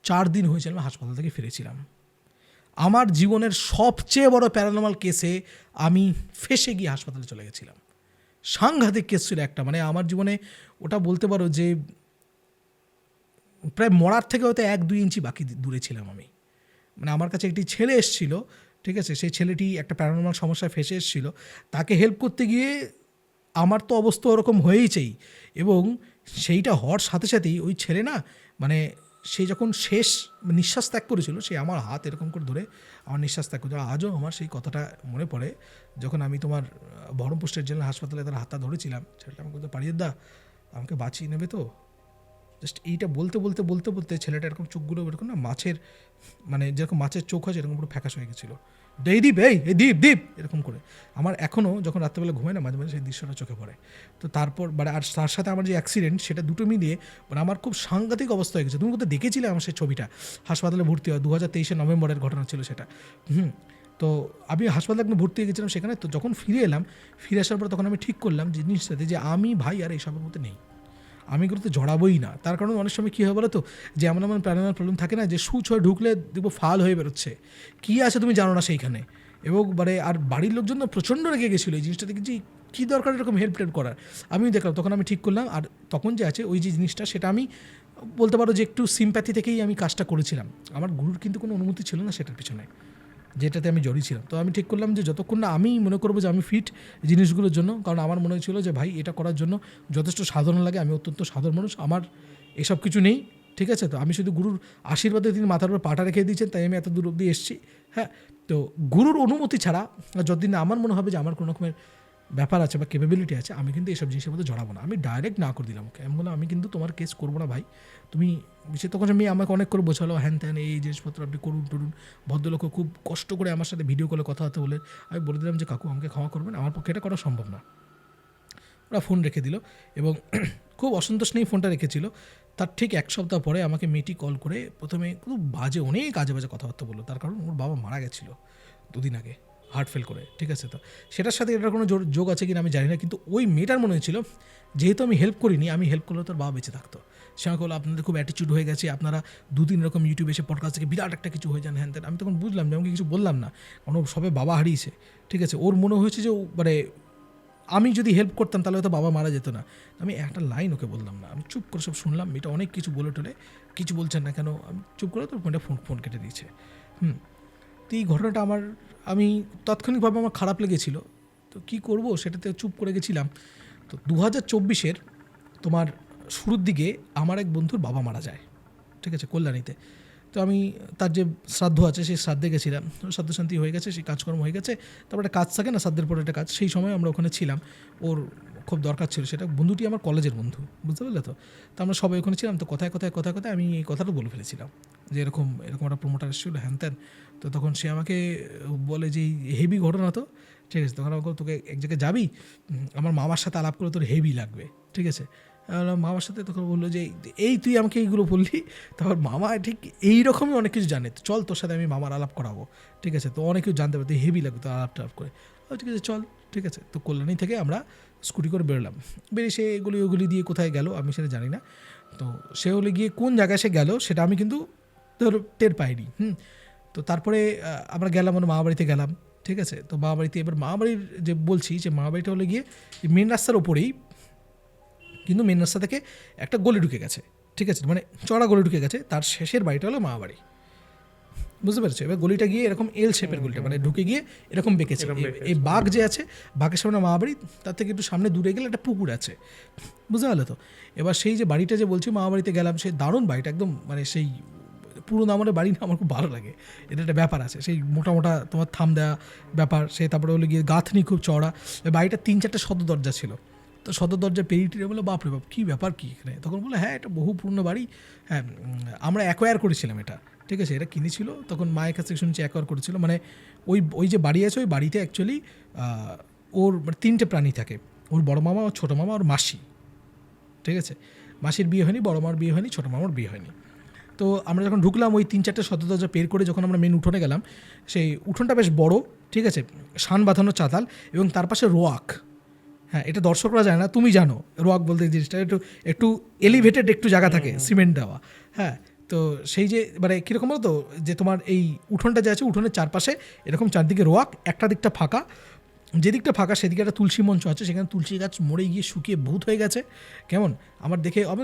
4 দিন হয়েছিলাম হাসপাতাল থেকে ফিরেছিলাম। আমার জীবনের সবচেয়ে বড় প্যারানর্মাল কেসে আমি ফেঁসে গিয়ে হাসপাতালে চলে গেছিলাম। সাংঘাতিক কেস ছিল একটা, মানে আমার জীবনে ওটা বলতে পারো যে প্রায় মরার থেকে হয়তো 1-2 ইঞ্চি বাকি দূরে ছিলাম আমি। মানে আমার কাছে একটি ছেলে এসেছিল, ঠিক আছে, সেই ছেলেটি একটা প্যারানর্মাল সমস্যায় ফেঁসে এসেছিল। তাকে হেল্প করতে গিয়ে আমার তো অবস্থা ওরকম হয়েইছেই, এবং সেইটা হওয়ার সাথে সাথেই ওই ছেলে না, মানে সে যখন শেষ নিঃশ্বাস ত্যাগ করেছিল, সে আমার হাত এরকম করে ধরে আমার নিঃশ্বাস ত্যাগ করেছিল। আজও আমার সেই কথাটা মনে পড়ে, যখন আমি তোমার বহরমপুর স্টেট জেনারেল হাসপাতালে তার হাতটা ধরেছিলাম, ছেলেটা আমাকে বলতে, পারিয়ে দা আমাকে বাঁচিয়ে নেবে তো? জাস্ট এইটা বলতে বলতে বলতে বলতে ছেলেটা এরকম চোখগুলো এরকম না মাছের, মানে যেরকম মাছের চোখ হয় সেরকম পুরো ফ্যাকাশ হয়ে গেছিলো। এই দীপ, এই দীপ দীপ এরকম করে। আমার এখনও যখন রাত্রেবেলা ঘুমায় না, মাঝে মাঝে সেই দৃশ্যটা চোখে পড়ে। তো তারপর মানে আর তার সাথে আমার যে অ্যাক্সিডেন্ট, সেটা দুটো মিলিয়ে মানে আমার খুব সাংঘাতিক অবস্থা হয়ে গেছে। তুমি কোথাও দেখেছিলে আমার সেই ছবিটা? হাসপাতালে ভর্তি হয় 2023 নভেম্বরের ঘটনা ছিল সেটা। তো আমি হাসপাতালে একদম ভর্তি হয়ে গেছিলাম সেখানে। তো যখন ফিরে এলাম, ফিরে আসার পর তখন আমি ঠিক করলাম জিনিসটাতে যে আমি ভাই আর এইসবের মধ্যে নেই, আমি এগুলোতে জড়াবোই না। তার কারণ অনেক সময় কী হয় বলো তো, যে এমন প্যারানর্মাল প্রবলেম থাকে না, যে সুচ হয়ে ঢুকলে দেখবো ফাল হয়ে বেরোচ্ছে, কী আছে তুমি জানো না সেইখানে। এবং মানে আর বাড়ির লোকজন না প্রচণ্ড রেগে গেছিলো এই জিনিসটা দেখে, যে কী দরকার এরকম হেল্প টেল্প করার। আমি দেখলাম, তখন আমি ঠিক করলাম। আর তখন যে আছে ওই যে জিনিসটা, সেটা আমি বলতে পারো যে একটু সিম্প্যাথি থেকেই আমি কাজটা করেছিলাম। আমার গুরুর কিন্তু কোনো অনুমতি ছিল না সেটার পিছনে, যেটাতে আমি জড়িয়েছিলাম। তো আমি ঠিক করলাম যে যতক্ষণ না আমি মনে করবো যে আমি ফিট জিনিসগুলোর জন্য, কারণ আমার মনে হয়েছিল যে ভাই এটা করার জন্য যথেষ্ট সাধারণ লাগে, আমি অত্যন্ত সাধারণ মানুষ, আমার এসব কিছু নেই, ঠিক আছে। তো আমি শুধু গুরুর আশীর্বাদে তিনি মাথার উপর পাটা রেখে দিয়েছেন, তাই আমি এত দূর অব্দি এসেছি। হ্যাঁ, তো গুরুর অনুমতি ছাড়া যতদিন আমার মনে হবে যে আমার কোনো রকমের ব্যাপার আছে বা ক্যাপাবিলিটি আছে, আমি কিন্তু এইসব জিনিসের মধ্যে জড়াবো না। আমি ডাইরেক্ট না করে দিলাম ওকে, আমি বললাম আমি কিন্তু তোমার কেস করবো না ভাই, তুমি তখন আমি আমাকে অনেক করে বোঝালো হ্যান ত্যান এই জিনিসপত্র আপনি করুন টরুন। ভদ্রলোক খুব কষ্ট করে আমার সাথে ভিডিও কলে কথা হতে বলে। আমি বলে দিলাম যে কাকু আমাকে ক্ষমা করবেন, আমার পক্ষে এটা করা সম্ভব না। ওরা ফোন রেখে দিল এবং খুব অসন্তোষ নিয়েই ফোনটা রেখেছিল। তার ঠিক 1 সপ্তাহ পরে আমাকে মেয়েটি কল করে প্রথমে খুব বাজে, অনেক আজে বাজে কথাবার্তা বললো। তার কারণ ওর বাবা মারা গেছিলো 2 দিন আগে হার্ট ফেল করে, ঠিক আছে। তো সেটার সাথে এটার কোনো যোগ আছে কিনা আমি জানি না, কিন্তু ওই মেয়েটার মনে হয়েছিল যেহেতু আমি হেল্প করিনি, আমি হেল্প করলে তোর বাবা বেঁচে থাকতো। সে আমাকে বললো আপনাদের খুব অ্যাটিটিউড হয়ে গেছে, আপনারা 2-3 রকম ইউটিউবে এসে পডকাস্ট থেকে বিরাট একটা কিছু হয়ে যান হ্যান ত্যান। আমি তখন বুঝলাম যে আমাকে কিছু বললাম না, কারণ ও সবে বাবা হারিয়েছে, ঠিক আছে। ওর মনে হয়েছে যে মানে আমি যদি হেল্প করতাম তাহলে হয়তো বাবা মারা যেত না। আমি একটা লাইন ওকে বললাম না, আমি চুপ করে সব শুনলাম। এটা অনেক কিছু বলে টলে কিছু বলছেন না কেন, আমি চুপ করে তোর ফোন কেটে দিয়েছে। তো এই ঘটনাটা আমি তাৎক্ষণিকভাবে আমার খারাপ লেগেছিল। তো কী করব সেটাতে চুপ করে গেছিলাম। তো 2024-এর তোমার শুরুর দিকে আমার এক বন্ধুর বাবা মারা যায়, ঠিক আছে, কল্যাণীতে। তো আমি তার যে শ্রাদ্ধ আছে সেই শ্রাদ্ধে গেছিলাম, শ্রাদ্ধ শান্তি হয়ে গেছে, সেই কাজকর্ম হয়ে গেছে। তারপরে একটা কাজ থাকে না শ্রাদ্ধের পরে একটা কাজ, সেই সময় আমরা ওখানে ছিলাম। ওর খুব দরকার ছিল, সেটা বন্ধুটি আমার কলেজের বন্ধু, বুঝতে পারলে তো। তো আমরা সবাই ওখানে ছিলাম। তো কথায় আমি এই কথাটা বলে ফেলেছিলাম যে এরকম একটা প্রোমোটার এসেছিল হ্যান ত্যান। তো তখন সে আমাকে বলে যে হেভি ঘটনা তো, ঠিক আছে। তখন আমাকে তোকে এক জায়গায় যাবি, আমার মামার সাথে আলাপ করে তোর হেভি লাগবে, ঠিক আছে। মামার সাথে তখন বললো যে এই তুই আমাকে এইগুলো বললি, তারপর মামা ঠিক এইরকমই অনেক কিছু জানে, তো চল তোর সাথে আমি মামার আলাপ করাবো, ঠিক আছে। তো অনেক কিছু জানতে পারতে হেভি লাগবে তো আলাপ টালাপ করে। ঠিক আছে চল, ঠিক আছে। তো কল্যাণী থেকে আমরা স্কুটি করে বেরোলাম। বেরিয়ে সে ওগুলি দিয়ে কোথায় গেল আমি সেটা জানি না। তো সে হলে গিয়ে কোন জায়গায় সে গেল সেটা আমি কিন্তু টের পাইনি। তো তারপরে আমরা গেলাম মানে মামাবাড়িতে গেলাম, ঠিক আছে। তো মামাবাড়িতে এবার মামাবাড়ির যে বলছি যে মামাবাড়িটা হলে গিয়ে মেন রাস্তার ওপরেই, কিন্তু মেন রাস্তা থেকে একটা গলি ঢুকে গেছে, ঠিক আছে, মানে চড়া গলি ঢুকে গেছে। তার শেষের বাড়িটা হলো মামাবাড়ি, বুঝতে পেরেছো। এবার গলিটা গিয়ে এরকম এল শেপের গলিটা, মানে ঢুকে গিয়ে এরকম বেঁকেছে। এই বাঘ যে আছে, বাঘের সামনে মামাবাড়ি, তার থেকে একটু সামনে দূরে গেলে একটা পুকুর আছে, বুঝতে পারলে তো। এবার সেই যে বাড়িটা যে বলছি মামাবাড়িতে গেলাম, সেই দারুণ বাড়িটা একদম, মানে সেই পুরো নামের বাড়ি না, আমার খুব ভালো লাগে। এটা একটা ব্যাপার আছে, সেই মোটা তোমার থাম দেওয়া ব্যাপার। সে তারপরে হলে গিয়ে গাঁথনি খুব চড়া। বাড়িটা 3-4টা সদ্য দরজা ছিল। তো তো সদর দরজা পেরিয়ে টেরিয়ে বলে বাপরে বাপ কী ব্যাপার কী এখানে, তখন বলে হ্যাঁ এটা বহু পুরনো বাড়ি, হ্যাঁ আমরা অ্যাকোয়ার করেছিলাম এটা, ঠিক আছে, এটা কিনেছিল তখন মায়ের কাছ থেকে শুনছি অ্যাকোয়ার করেছিল, মানে ওই যে বাড়ি আছে ওই বাড়িতে অ্যাকচুয়ালি ওর মানে 3টে প্রাণী থাকে, ওর বড় মামা, ওর ছোটো মামা, ওর মাসি, ঠিক আছে, মাসির বিয়ে হয়নি, বড় মামার বিয়ে হয়নি, ছোটো মামার বিয়ে হয়নি। তো আমরা যখন ঢুকলাম ওই 3-4টে সদর দরজা পের করে যখন আমরা মেন উঠোনে গেলাম, সেই উঠোনটা বেশ বড়, ঠিক আছে, শান বাঁধানো চাতাল এবং তার পাশে রোয়াক, হ্যাঁ এটা দর্শকরা জানে না, তুমি জানো রোয়াক বলতে জিনিসটা একটু এলিভেটেড একটু জায়গা থাকে সিমেন্ট দেওয়া, হ্যাঁ তো সেই যে মানে কীরকম বলো তো যে তোমার এই উঠোনটা যে আছে উঠোনের চারপাশে এরকম চারদিকে রোয়াক, একটা দিকটা ফাঁকা, যেদিকটা ফাঁকা সেদিকে একটা তুলসী মঞ্চ আছে, সেখানে তুলসী গাছ মরে গিয়ে শুকিয়ে ভূত হয়ে গেছে, কেমন আমার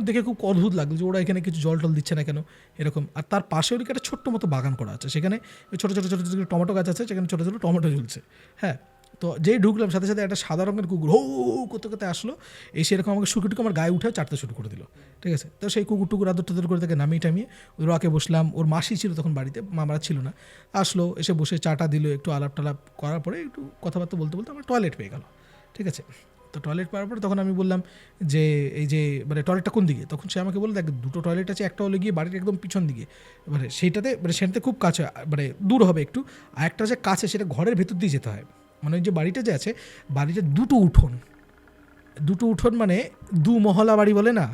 দেখে খুব অদ্ভুত লাগলো যে ওরা এখানে কিছু জল টল দিচ্ছে না কেন এরকম। আর তার পাশে ওদিকে একটা ছোট্ট মতো বাগান করা আছে, সেখানে ছোটো ছোটো ছোটো ছোটো টমেটো গাছ আছে, সেখানে ছোটো ছোটো টমেটো ঝুলছে, হ্যাঁ তো যেই ঢুকলাম সাথে সাথে একটা সাদা রঙের কুকুর হো করতে করতে আসলো, এসে এরকম আমাকে শুকুটুকু আমার গায়ে উঠে চাটতে শুরু করে দিল, ঠিক আছে, তো সেই কুকুর টুকুর আদর টাদর করে তাকে নামিয়ে টামিয়ে ওর আগে বসলাম, ওর মাসি ছিল তখন বাড়িতে, মামারা ছিল না, আসলো এসে বসে চাটা দিল, একটু আলাপ টালাপ করার পরে একটু কথাবার্তা বলতে বলতে আমার টয়লেট পেয়ে গেল, ঠিক আছে, তো টয়লেট পাওয়ার পরে তখন আমি বললাম যে এই যে মানে টয়লেটটা কোন দিকে, তখন সে আমাকে বললো দেখ 2টো টয়লেট আছে, একটা হলো গিয়ে বাড়ির একদম পিছন দিকে, মানে সেটাতে খুব কাছে মানে দূর হবে একটু, আর একটা যে কাছে সেটা ঘরের ভেতর দিয়ে যেতে হয়, মানে ওই যে বাড়িটা যে আছে বাড়িটা 2টো উঠোন মানে 2 মহলা বাড়ি বলে না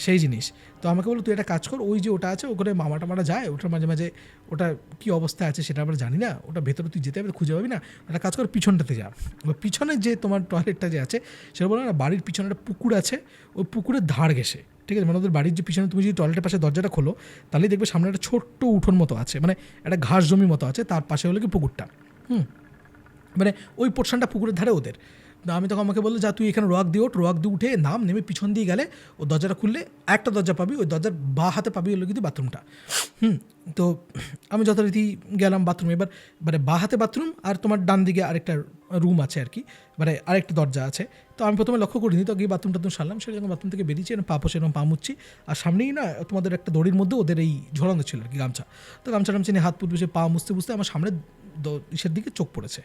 সেই জিনিস। তো আমাকে বললো তুই একটা কাজ কর, ওই যে ওটা আছে ওখানে মামা টামারা যায়, ওটার মাঝে মাঝে ওটা কী অবস্থা আছে সেটা আমরা জানি না, ওটা ভেতরে তুই যেতে হবে খুঁজে পাবি না, একটা কাজ কর পিছনটাতে যা, ওই পিছনে যে তোমার টয়লেটটা যে আছে সেটা বলো না বাড়ির পিছনে একটা পুকুর আছে, ওই পুকুরের ধার ঘেসে, ঠিক আছে, মানে ওদের বাড়ির যে পিছনে তুমি যদি টয়লেটের পাশে দরজাটা খোলো তাহলেই দেখবে সামনে একটা ছোট্ট উঠোন মতো আছে, মানে একটা ঘাস জমি মতো আছে, তার পাশে হলো কি পুকুরটা, মানে ওই পোর্শনটা পুকুরের ধারে ওদের। তো আমি তখন আমাকে বললো যা তুই এখানে রোয়াক দিয়ে উঠে নেমে পিছন দিয়ে গেলে ও দরজাটা খুললে একটা দরজা পাবি, ওই দরজার বাঁ হাতে পাবি হলো কিন্তু বাথরুমটা, তো আমি যথারীতি গেলাম বাথরুমে, এবার মানে বাঁ হাতে বাথরুম আর তোমার ডান দিকে আরেকটা রুম আছে আর কি, মানে আরেকটা দরজা আছে, তো আমি প্রথমে লক্ষ্য করিনি, তো গিয়ে বাথরুমটা সারলাম, সেটা যখন বাথরুম থেকে বেরিয়েছি এরকম সেরকম পা মুচ্ছি, আর সামনেই না তোমাদের একটা দড়ির মধ্যে ওদের এই ঝোলানো ছিল আর কি গামছা, তো গামছা নিয়ে হাত পুট বসে পা মুছতে মুছতে আমার সামনে ইসের দিকে চোখ পড়েছে,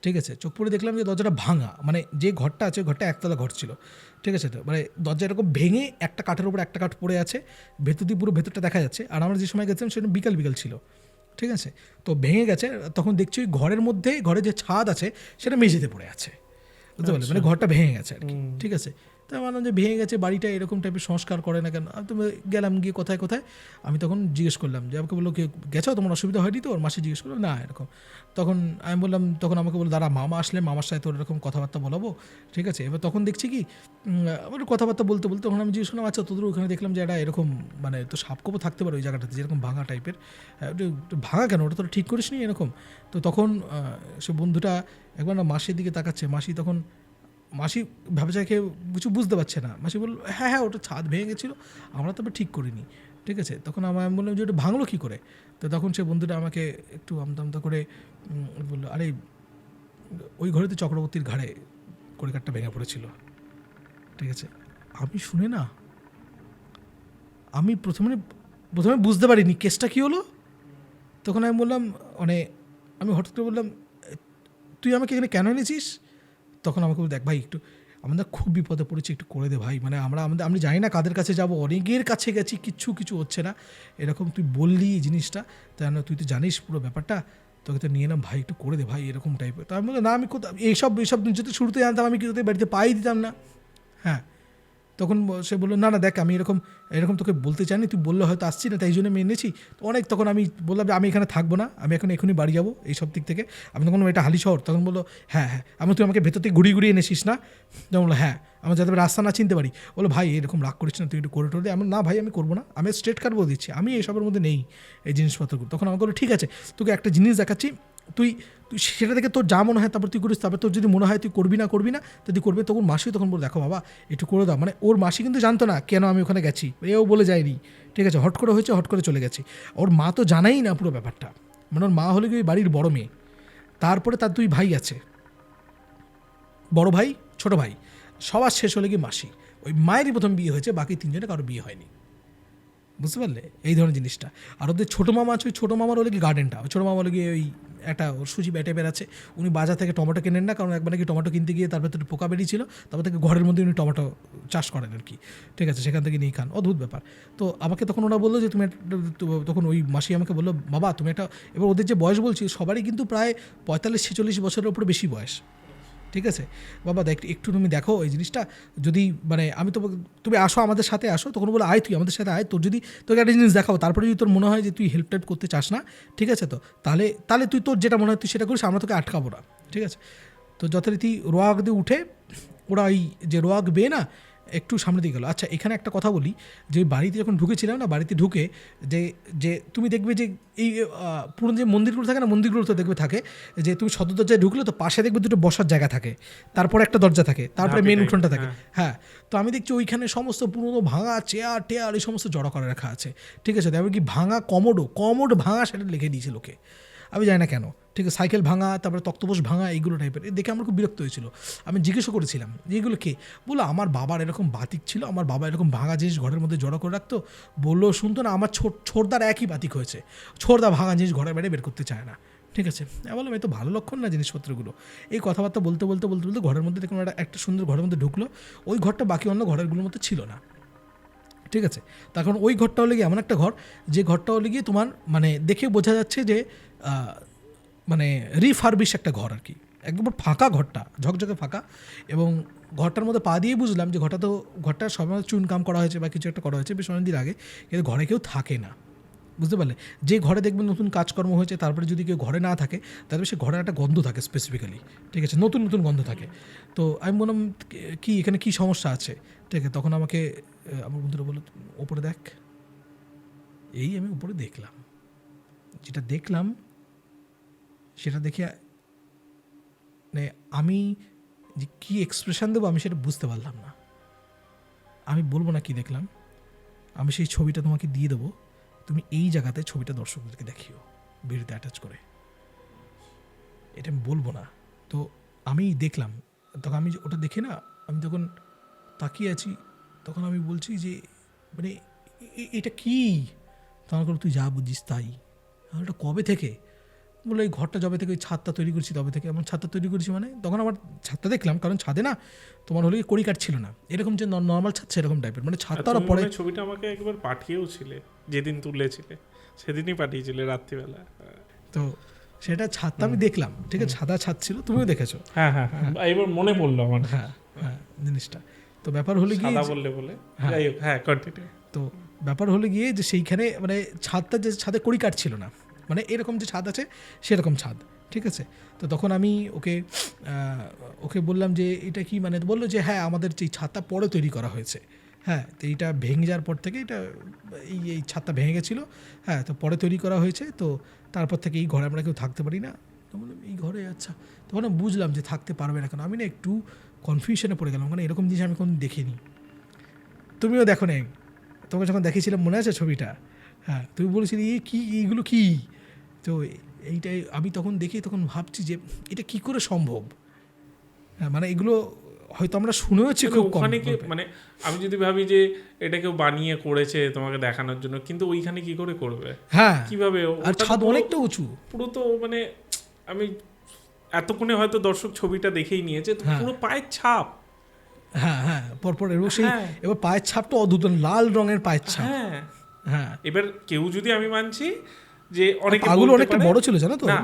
ঠিক আছে, চোখ পড়ে দেখলাম যে দরজাটা ভাঙা, মানে যে ঘরটা আছে ওই ঘরটা একতলা ঘর ছিল, ঠিক আছে, তো মানে দরজা এরকম ভেঙে একটা কাঠের উপর একটা কাঠ পড়ে আছে, ভেতর দিয়ে পুরো ভেতরটা দেখা যাচ্ছে, আর আমরা যে সময় গেছিলাম সেটা বিকাল ছিল, ঠিক আছে, তো ভেঙে গেছে, তখন দেখছি ওই ঘরের মধ্যে ঘরে যে ছাদ আছে সেটা মেঝেতে পড়ে আছে, বুঝতে পারলে, মানে ঘরটা ভেঙে গেছে আর কি, ঠিক আছে, তো আমার যে ভেঙে গেছে বাড়িটা এরকম টাইপের সংস্কার করে না কেন, আমি তো গেলাম গিয়ে কোথায় আমি তখন জিজ্ঞেস করলাম যে আমাকে বললো গেছো তোমার অসুবিধা হয়নি তো, ওর মাসি জিজ্ঞেস করলো না এরকম, তখন আমি বললাম, তখন আমাকে বললো দাঁড়া মামা আসলে মামার সাথে তোর এরকম কথাবার্তা বলাবো, ঠিক আছে, এবার তখন দেখছি কি আমার কথাবার্তা বলতে তখন আমি জিজ্ঞেস করলাম আচ্ছা তোদের ওখানে দেখলাম যে এটা এরকম মানে তো সাপকোপও থাকতে পারে ওই জায়গাটাতে যেরকম ভাঙা টাইপের, ভাঙা কেন ওটা তোরা ঠিক করিস নি এরকম, তো তখন সে বন্ধুটা একবার না মাসির দিকে তাকাচ্ছে, মাসি ভাবছে কিছু বুঝতে পারছে না, মাসি বলল হ্যাঁ ওটা ছাদ ভেঙে গেছিলো আমরা তবে ঠিক করিনি, ঠিক আছে, তখন আমি বললাম যে ওটা ভাঙলো কী করে, তো তখন সে বন্ধুটা আমাকে একটু আমতা করে বললো আরে ওই ঘরে তো চক্রবর্তীর ঘাড়ে কড়িকাঠটা ভেঙে পড়েছিল, ঠিক আছে, আমি শুনে না আমি প্রথমে বুঝতে পারিনি কেসটা কী হলো, তখন আমি বললাম মানে আমি হঠাৎ করে বললাম তুই আমাকে এখানে কেন এনেছিস, তখন আমাকে দেখ ভাই একটু আমাদের খুব বিপদে পড়েছি একটু করে দে ভাই, মানে আমি জানি না কাদের কাছে যাব, অনেকের কাছে গেছি কিছু হচ্ছে না, এরকম তুই বললি এই জিনিসটা তাই না, তুই তো জানিস পুরো ব্যাপারটা, তোকে তো নিয়ে এলাম ভাই একটু করে দে ভাই এরকম টাইপের, তো আমি বললাম না আমি কোথাও এইসব যদি শুরুতে জানতাম আমি কি বাড়িতে পাই দিতাম না, হ্যাঁ, তখন সে বললো না দেখ আমি এরকম তোকে বলতে চাইনি, তুই বললে হয়তো আসছি না তাই জন্য আমি এনেছি, তো অনেক তখন আমি বললাম যে আমি এখানে থাকবো না, আমি এখনই বাড়ি যাবো এইসব দিক থেকে, আমি তখন এটা হালি শহর, তখন বললো হ্যাঁ তুই আমাকে ভেতর থেকে ঘুরিয়ে এনেছিস না, তখন বললো হ্যাঁ আমার যাতে রাস্তা না চিনতে পারি, বলো ভাই এরকম রাগ করিস না তুই একটু করে টোরে, আমি না ভাই আমি করবো না, আমি স্ট্রেট কাট বলে দিচ্ছি আমি এইসবের মধ্যে নেই এই জিনিসপত্রগুলো, তখন আমাকে বললো ঠিক আছে তোকে একটা জিনিস দেখাচ্ছি, তুই সেটা থেকে তোর যা মনে হয় তারপর তুই করিস, তারপর তোর যদি মনে হয় তুই করবি না যদি করবে তখন মাসি তখন বলে দেখো বাবা একটু করে দাও, মানে ওর মাসি কিন্তু জানতো না কেন আমি ওখানে গেছি, এও বলে যায়নি, ঠিক আছে, হট করে হয়েছে হট করে চলে গেছি, ওর মা তো জানাই না পুরো ব্যাপারটা, মানে ওর মা হলে কি ওই বাড়ির বড় মেয়ে, তারপরে তার 2 ভাই আছে, বড় ভাই ছোট ভাই, সবার শেষ হলে কি মাসি, ওই মায়েরই প্রথম বিয়ে হয়েছে, বাকি 3 জনের কারো বিয়ে হয়নি, বুঝতে পারলে এই ধরনের জিনিসটা। আর ওদের ছোটো মামা আছে, ওই ছোটো মামার হলে কি গার্ডেনটা, ওই ছোটো মামা হলে গিয়ে ওই একটা সুজি টাইপের আছে, উনি বাজার থেকে টমেটো কেনেন না, কারণ একবার নাকি টমেটো কিনতে গিয়ে তারপর একটু পোকা বেরিয়েছিল, তারপর থেকে ঘরের মধ্যে উনি টমেটো চাষ করেন আর কি, ঠিক আছে, সেখান থেকে নিয়ে খান, অদ্ভুত ব্যাপার। তো আমাকে তখন ওরা বললো যে তুমি তখন ওই মাসি আমাকে বললো বাবা তুমি একটা, এবার ওদের যে বয়স বলছি সবারই কিন্তু প্রায় 45-46 বছরের উপরে বেশি বয়স, ঠিক আছে, বাবা দেখ একটু তুমি দেখো এই জিনিসটা, যদি মানে আমি তো তুমি আসো আমাদের সাথে আসো, তখন বলে আয় তুই আমাদের সাথে আয়, তোর যদি তোকে একটা জিনিস দেখাও, তারপরে যদি তোর মনে হয় যে তুই হেল্প টেল্প করতে চাস না, ঠিক আছে, তো তাহলে তুই তোর যেটা মনে হয় তুই সেটা করিস, আমরা তোকে আটকাবো না, ঠিক আছে। তো যথারীতি রোয়াগ দিয়ে উঠে ওরা ওই যে রোয়াগ বেয়ে না একটু সামনে দিয়ে গেলো। আচ্ছা এখানে একটা কথা বলি, যে বাড়িতে যখন ঢুকেছিলাম না, বাড়িতে ঢুকে যে তুমি দেখবে যে এই পুরনো যে মন্দিরগুলো থাকে না, মন্দিরগুলো তো দেখবে থাকে যে তুমি সদর দরজায় ঢুকলে তো পাশে দেখবে দুটো বসার জায়গা থাকে, তারপরে একটা দরজা থাকে, তারপরে মেন উঠোনটা থাকে, হ্যাঁ। তো আমি দেখছি ওইখানে সমস্ত পুরনো ভাঙা চেয়ার টেয়ার এই সমস্ত জড়ো করে রাখা আছে, ঠিক আছে, তারপরে কি ভাঙা কমোড ভাঙা সেটা লিখে দিয়েছে লোকে, আমি জানি না কেন, ঠিক আছে, সাইকেল ভাঙা, তারপরে তক্তপোষ ভাঙা, এইগুলো টাইপের দেখে আমার খুব বিরক্ত হয়েছিল। আমি জিজ্ঞেসও করেছিলাম যে এগুলো কে, বললো আমার বাবার এরকম বাতিক ছিল, আমার বাবা এরকম ভাঙা জিনিস ঘরের মধ্যে জড়ো করে রাখতো, বললো শুনতো না, আমার ছোটদার একই বাতিক হয়েছে, ছোটদা ভাঙা জিনিস ঘরের বাইরে বের করতে চায় না, ঠিক আছে। আমি বললাম এই তো ভালো লক্ষণ না জিনিসপত্রগুলো। এই কথাবার্তা বলতে বলতে ঘরের মধ্যে দেখুন একটা সুন্দর ঘরের মধ্যে ঢুকলো, ওই ঘরটা বাকি অন্য ঘরেরগুলোর মধ্যে ছিল না, ঠিক আছে। তখন ওই ঘরটা হলে গিয়ে এমন একটা ঘর, যে ঘরটা হলে গিয়ে তোমার মানে দেখে বোঝা যাচ্ছে যে মানে রিফার্বিশ একটা ঘর আর কি, একদম ফাঁকা ঘরটা, ঝকঝকে ফাঁকা, এবং ঘরটার মধ্যে পা দিয়ে বুঝলাম যে ঘরটা সব চুনকাম করা হয়েছে বা কিছু একটা করা হয়েছে বেশ অনেকদিন আগে, কিন্তু ঘরে কেউ থাকে না, বুঝতে পারলে। যে ঘরে দেখবেন নতুন কাজকর্ম হয়েছে, তারপরে যদি কেউ ঘরে না থাকে তাহলে সে ঘরে একটা গন্ধ থাকে স্পেসিফিক্যালি, ঠিক আছে, নতুন নতুন গন্ধ থাকে। তো আমি বললাম কি এখানে কি সমস্যা আছে, ঠিক আছে। তখন আমাকে আমার বন্ধুরা বললো ওপরে দেখ। এই আমি উপরে দেখলাম, যেটা দেখলাম সেটা দেখে মানে আমি যে কী এক্সপ্রেশন দেবো আমি সেটা বুঝতে পারলাম না। আমি বলবো না কি দেখলাম, আমি সেই ছবিটা তোমাকে দিয়ে দেবো, তুমি এই জায়গাতে ছবিটা দর্শকদেরকে দেখিও ভিডিওতে অ্যাটাচ করে, এটা আমি বলবো না। তো আমি দেখলাম, তখন আমি ওটা দেখে না, আমি তখন তাকিয়ে আছি, তখন আমি বলছি যে মানে এটা কি, তখন করে তুই যা বুঝিস তাই। এটা কবে থেকে, বলে এই ঘরটা যবে থেকে ওই ছাদটা তৈরি করছি তবে থেকে। এমন ছাদটা তৈরি করেছি মানে, তখন আমার ছাদটা দেখলাম, কারণ ছাদে না তোমার হলে কড়ি কাঠ ছিল না, এরকম যে নর্মাল ছাদ সেরকম টাইপের, মানে ছাদটা ওরা পরে
ছবিটা আমাকে একবার পাঠিয়েও ছিলে, যেদিন তুলেছিলে সেদিনই পাঠিয়েছিলে রাত্রিবেলা।
তো সেটা ছাদটা আমি দেখলাম, ঠিক আছে, সাদা ছাদ ছিল, তুমিও দেখেছো।
হ্যাঁ হ্যাঁ হ্যাঁ, এবার মনে পড়লো আমার।
হ্যাঁ হ্যাঁ জিনিসটা তো ব্যাপার হলে গিয়ে
সাদা বলে যাই হোক, হ্যাঁ কন্টিনিউ।
তো ব্যাপার হলে গিয়ে যে সেইখানে মানে ছাদটা যে ছাদে কড়ি কাঠ ছিল না, মানে এরকম যে ছাদ আছে সেরকম ছাদ, ঠিক আছে। তো তখন আমি ওকে বললাম যে এটা কি, মানে বললো যে হ্যাঁ আমাদের যে ছাদটা পরে তৈরি করা হয়েছে, হ্যাঁ, তো এইটা ভেঙে যাওয়ার পর থেকে এটা এই ছাদটা ভেঙে গেছিলো, হ্যাঁ, তো পরে তৈরি করা হয়েছে, তো তারপর থেকে এই ঘরে আমরা কেউ থাকতে পারি না। তো বললাম এই ঘরে, আচ্ছা, তখন আমি বুঝলাম যে থাকতে পারবে না, কেন আমি না একটু কনফিউশনে পড়ে গেলাম, মানে এরকম জিনিস আমি কোনো দেখিনি, তুমিও দেখো না, তোমাকে যখন দেখিয়েছিলাম মনে আছে ছবিটা, হ্যাঁ, তুমি বলেছিলে এইগুলো কি, তো এইটাই আমি তখন দেখি, তখন ভাবছি যে এটা কি করে সম্ভব, হ্যাঁ, মানে এগুলো হয়তো আমরা শুনেওছি খুব কম,
ওখানে কি মানে আমি যদি ভাবি যে এটা কেউ বানিয়ে করেছে তোমাকে দেখানোর জন্য, কিন্তু ওইখানে কি করে করবে,
হ্যাঁ,
কিভাবে,
আর ছাদ অনেকটা উঁচু
পুরো, তো মানে আমি এতক্ষণে হয়তো দর্শক ছবিটা দেখেই নিয়েছে, পুরো পায়ের ছাপ,
হ্যাঁ হ্যাঁ পরপর, এবং সেই এবার পায়ের ছাপটা অদ্ভুত লাল রঙের পায়ের ছাপ,
হ্যাঁ
হ্যাঁ।
এবার কেউ যদি, আমি মানছি যে অনেকে
অনেকটা বড় ছিল জানো তো,
না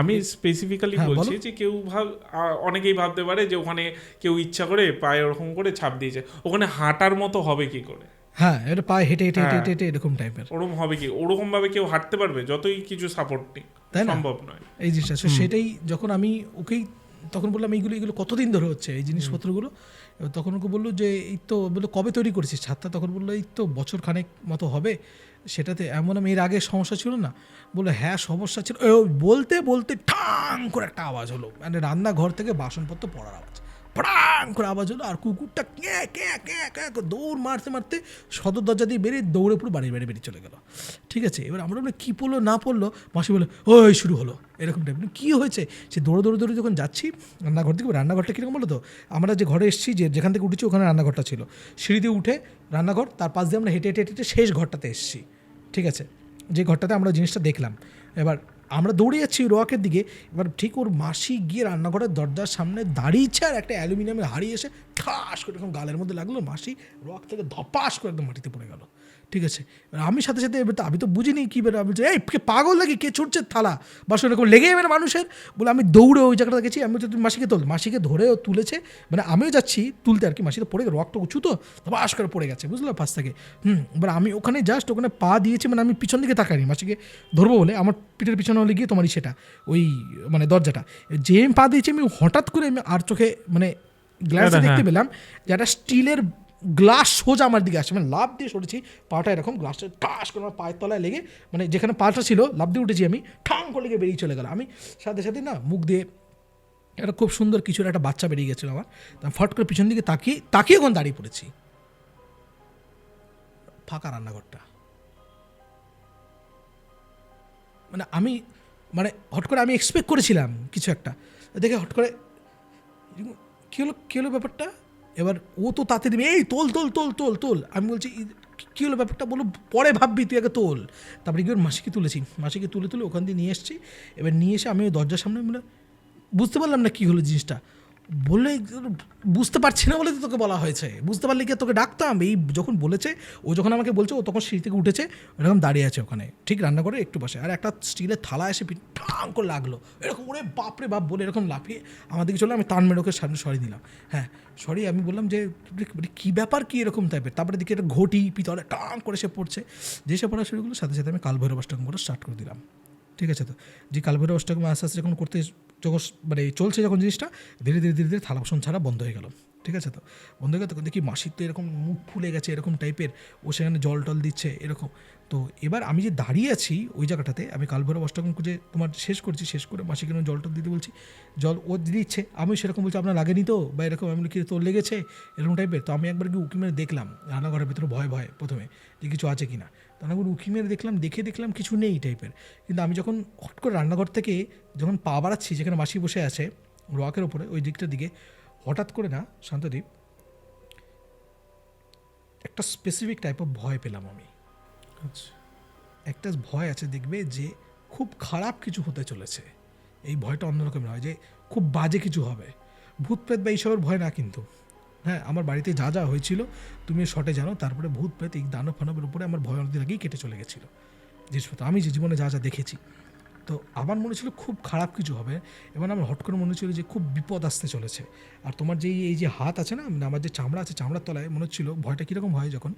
আমি স্পেসিফিক্যালি বলছি যে কেউ অনেকেই ভাবতে পারে যে ওখানে কেউ ইচ্ছা করে পায়ে ওরকম করে ছাপ দিয়েছে, ওখানে হাঁটার মতো হবে কি করে,
হ্যাঁ, এটা পায়ে হেঁটে হেঁটে হেঁটে হেঁটে এরকম টাইপের,
ওরকম হবে কি, ওরকম ভাবে কেউ হাঁটতে পারবে যতই কিছু সাপোর্ট নেই, তাই সম্ভব নয়
এই জিনিসটা। সেটাই যখন আমি ওকেই তখন বললাম এইগুলো কতদিন ধরে হচ্ছে এই জিনিসপত্রগুলো, তখন ওকে বললো যে এই তো, বললো কবে তৈরি করেছিস ছাদটা, তখন বললো এই তো বছর খানেক মতো হবে, সেটাতে এমন আমি এর আগে সমস্যা ছিল না, বললো হ্যাঁ সমস্যা ছিল, বলতে বলতে ঠাং করে একটা আওয়াজ হলো, মানে রান্নাঘর থেকে বাসনপত্র পড়ার আওয়াজ, ফটাং করে আওয়াজ হলো, আর কুকুরটা ক্যাঁ ক্যাঁ ক্যাঁ ক্যাঁ করে দৌড় মারতে মারতে সদর দরজা দিয়ে বেরিয়ে দৌড়ে পুরো বাড়ির বাইরে বেরিয়ে চলে গেল। ঠিক আছে, এবার আমরা বলে কী পড়লো না পড়লো, মাসি বলে ওই শুরু হলো এরকম টাইপ। কী হয়েছে, সে দৌড়ে দৌড়ে দৌড়ে যখন যাচ্ছি রান্নাঘর থেকে, রান্নাঘরটা কীরকম বলো তো, আমরা যে ঘরে এসেছি, যেখান থেকে উঠেছি ওখানে রান্নাঘরটা ছিল, সিঁড়ি দিয়ে উঠে রান্নাঘর, তার পাশ দিয়ে আমরা হেঁটে হেঁটে হেঁটে শেষ ঘরটাতে এসেছি। ঠিক আছে, যে ঘরটাতে আমরা জিনিসটা দেখলাম। এবার আমরা দৌড়ে যাচ্ছি রোয়াকের দিকে, এবার ঠিক ওর মাসি গিয়ে রান্নাঘরের দরজার সামনে দাঁড়িয়েছে, আর একটা অ্যালুমিনিয়ামের হাড়ি এসে ঠাস করে এরকম গালের মধ্যে লাগলো, মাসি রোয়াক থেকে ধপাস করে একদম মাটিতে পড়ে গেল। ঠিক আছে, এবার আমি সাথে সাথে, এবার আমি তো বুঝিনি কী বেরো, আমি বলছি এই কে পাগল নাকি, কে ছুটছে থালা বাসন এরকম লেগে যাবে না মানুষের, বলে আমি দৌড়ে ওই জায়গাটা গেছি। আমি বলছি তুমি মাসিকে তোল, মাসিকে ধরে ও তুলেছে, মানে আমিও যাচ্ছি তুলতে আর কি, মাসি তো পড়ে গেল, রক্ত উঁচু তো ধপাস করে পড়ে গেছে, বুঝলো পাশ থেকে। এবার আমি ওখানে জাস্ট ওখানে পা দিয়েছি, মানে আমি পিছন দিকে তাকাইনি মাসিকে ধরবো বলে, আমার পিঠের পিছনে হলে গিয়ে তোমারই সেটা ওই মানে দরজাটা, যে আমি পা দিয়েছি আমি হঠাৎ করে আমি আর চোখে মানে গ্লাসে দেখতে পেলাম যে একটা স্টিলের গ্লাস সোজা আমার দিকে আসছে, মানে লাভ দিয়ে সরেছি, পাটা এরকম গ্লাসটা ঠাস করে আমার পায়ের তলায় লেগে, মানে যেখানে পাটা ছিল লাভ দিয়ে উঠেছি আমি, ঠাং করে লেগে বেরিয়ে চলে গেল। আমি সাথে সাথে না মুখ দিয়ে একটা খুব সুন্দর কিছুর একটা বাচ্চা বেরিয়ে গেছিলো আমার, ফট করে পিছন দিকে তাকিয়ে ওখানে দাঁড়িয়ে পড়েছি, ফাঁকা রান্নাঘরটা। মানে আমি মানে হট করে আমি এক্সপেক্ট করেছিলাম কিছু একটা, দেখে হট করে কী হলো ব্যাপারটা। এবার ও তো তাতে দেবে, এই তোল তোল তোল তোল তোল, আমি বলছি কী হলো ব্যাপারটা বলো, পরে ভাববি তুই আগে তোল। তারপরে গিয়ে ওর মাসিকে তুলেছি, মাসিকে তুলে ওখান দিয়ে নিয়ে এসেছি। এবার নিয়ে এসে আমি ওই দরজার সামনে মানে বুঝতে পারলাম না কী হলো জিনিসটা, বললে বুঝতে পারছি না বলে তো তোকে বলা হয়েছে, বুঝতে পারলে কি তোকে ডাকতাম। এই যখন বলেছে, ও যখন আমাকে বলছে, ও তখন সিঁড়ি থেকে উঠেছে, এরকম দাঁড়িয়ে আছে ওখানে ঠিক রান্না করে একটু পাশে, আর একটা স্টিলের থালা এসে ঠাং করে লাগলো এরকম, ওরে বাপরে বাপ বলে এরকম লাফিয়ে আমার দিকে চলে, আমি তান মেরে ওকে সামনে সরিয়ে দিলাম। হ্যাঁ সরি, আমি বললাম যে কী ব্যাপার কী এরকম টাইপের। তারপরে দিকে একটা ঘটি পিতলে টাং করে সে পড়ছে, যে সে পড়া শুরুগুলো সাথে সাথে আমি কালভৈরব অষ্টকম করে স্টার্ট করে দিলাম। ঠিক আছে, তো যে কালভৈরব অষ্টকম আস্তে আস্তে যখন করতে যখন মানে চলছে যখন জিনিসটা, ধীরে ধীরে ধীরে ধীরে থালা বাসন ছাড়া বন্ধ হয়ে গেল। ঠিক আছে, তো বন্ধ হয়ে গেল, তখন দেখি মাসির তো এরকম মুখ ফুলে গেছে এরকম টাইপের, ও সেখানে জল টল দিচ্ছে এরকম। তো এবার আমি যে দাঁড়িয়ে আছি ওই জায়গাটাতে, আমি কালভৈরব অষ্টকম যে তোমার শেষ করছি, শেষ করে মাসিকে জল টল দিতে বলছি, জল ও দিচ্ছে, আমি সেরকম বলছি আপনার লাগেনি তো, বা এরকম আমি কি তোর লেগেছে এরকম টাইপের। তো আমি একবার কি উঁকি মেরে দেখলাম রান্নাঘরের ভিতরে ভয় প্রথমে যে কিছু আছে কি না, তখন একবার উঁকি মেরে দেখলাম কিছু নেই টাইপের। কিন্তু আমি যখন হট করে রান্নাঘর থেকে যখন পা বাড়াচ্ছি, যেখানে মাসি বসে আছে রোয়াকের ওপরে ওই দিকটার দিকে, হঠাৎ করে না শান্তদীপ একটা স্পেসিফিক টাইপ অফ ভয় পেলাম আমি।
আচ্ছা,
একটা ভয় আছে দেখবে যে খুব খারাপ কিছু হতে চলেছে, এই ভয়টা অন্যরকম নয়, যে খুব বাজে কিছু হবে, ভূত প্রেত বা এইসবের ভয় না কিন্তু। হ্যাঁ, আমার বাড়িতে যা যা হয়েছিল তুমি শর্টে জানো, তারপরে ভূত প্রেত এই দানব ফানবের উপরে আমার ভয় অনেকদিন আগেই কেটে চলে গেছিলো জিনিসপত্র, আমি যে জীবনে যা যা দেখেছি। তো আমার মনে ছিল খুব খারাপ কিছু হবে, এবং আমার হট করে মনে হচ্ছিল যে খুব বিপদ আসতে চলেছে। আর তোমার যে এই যে হাত আছে না, মানে আমার যে চামড়া আছে, চামড়ার তলায় মনে হচ্ছিল ভয়টা কীরকম হয় যখন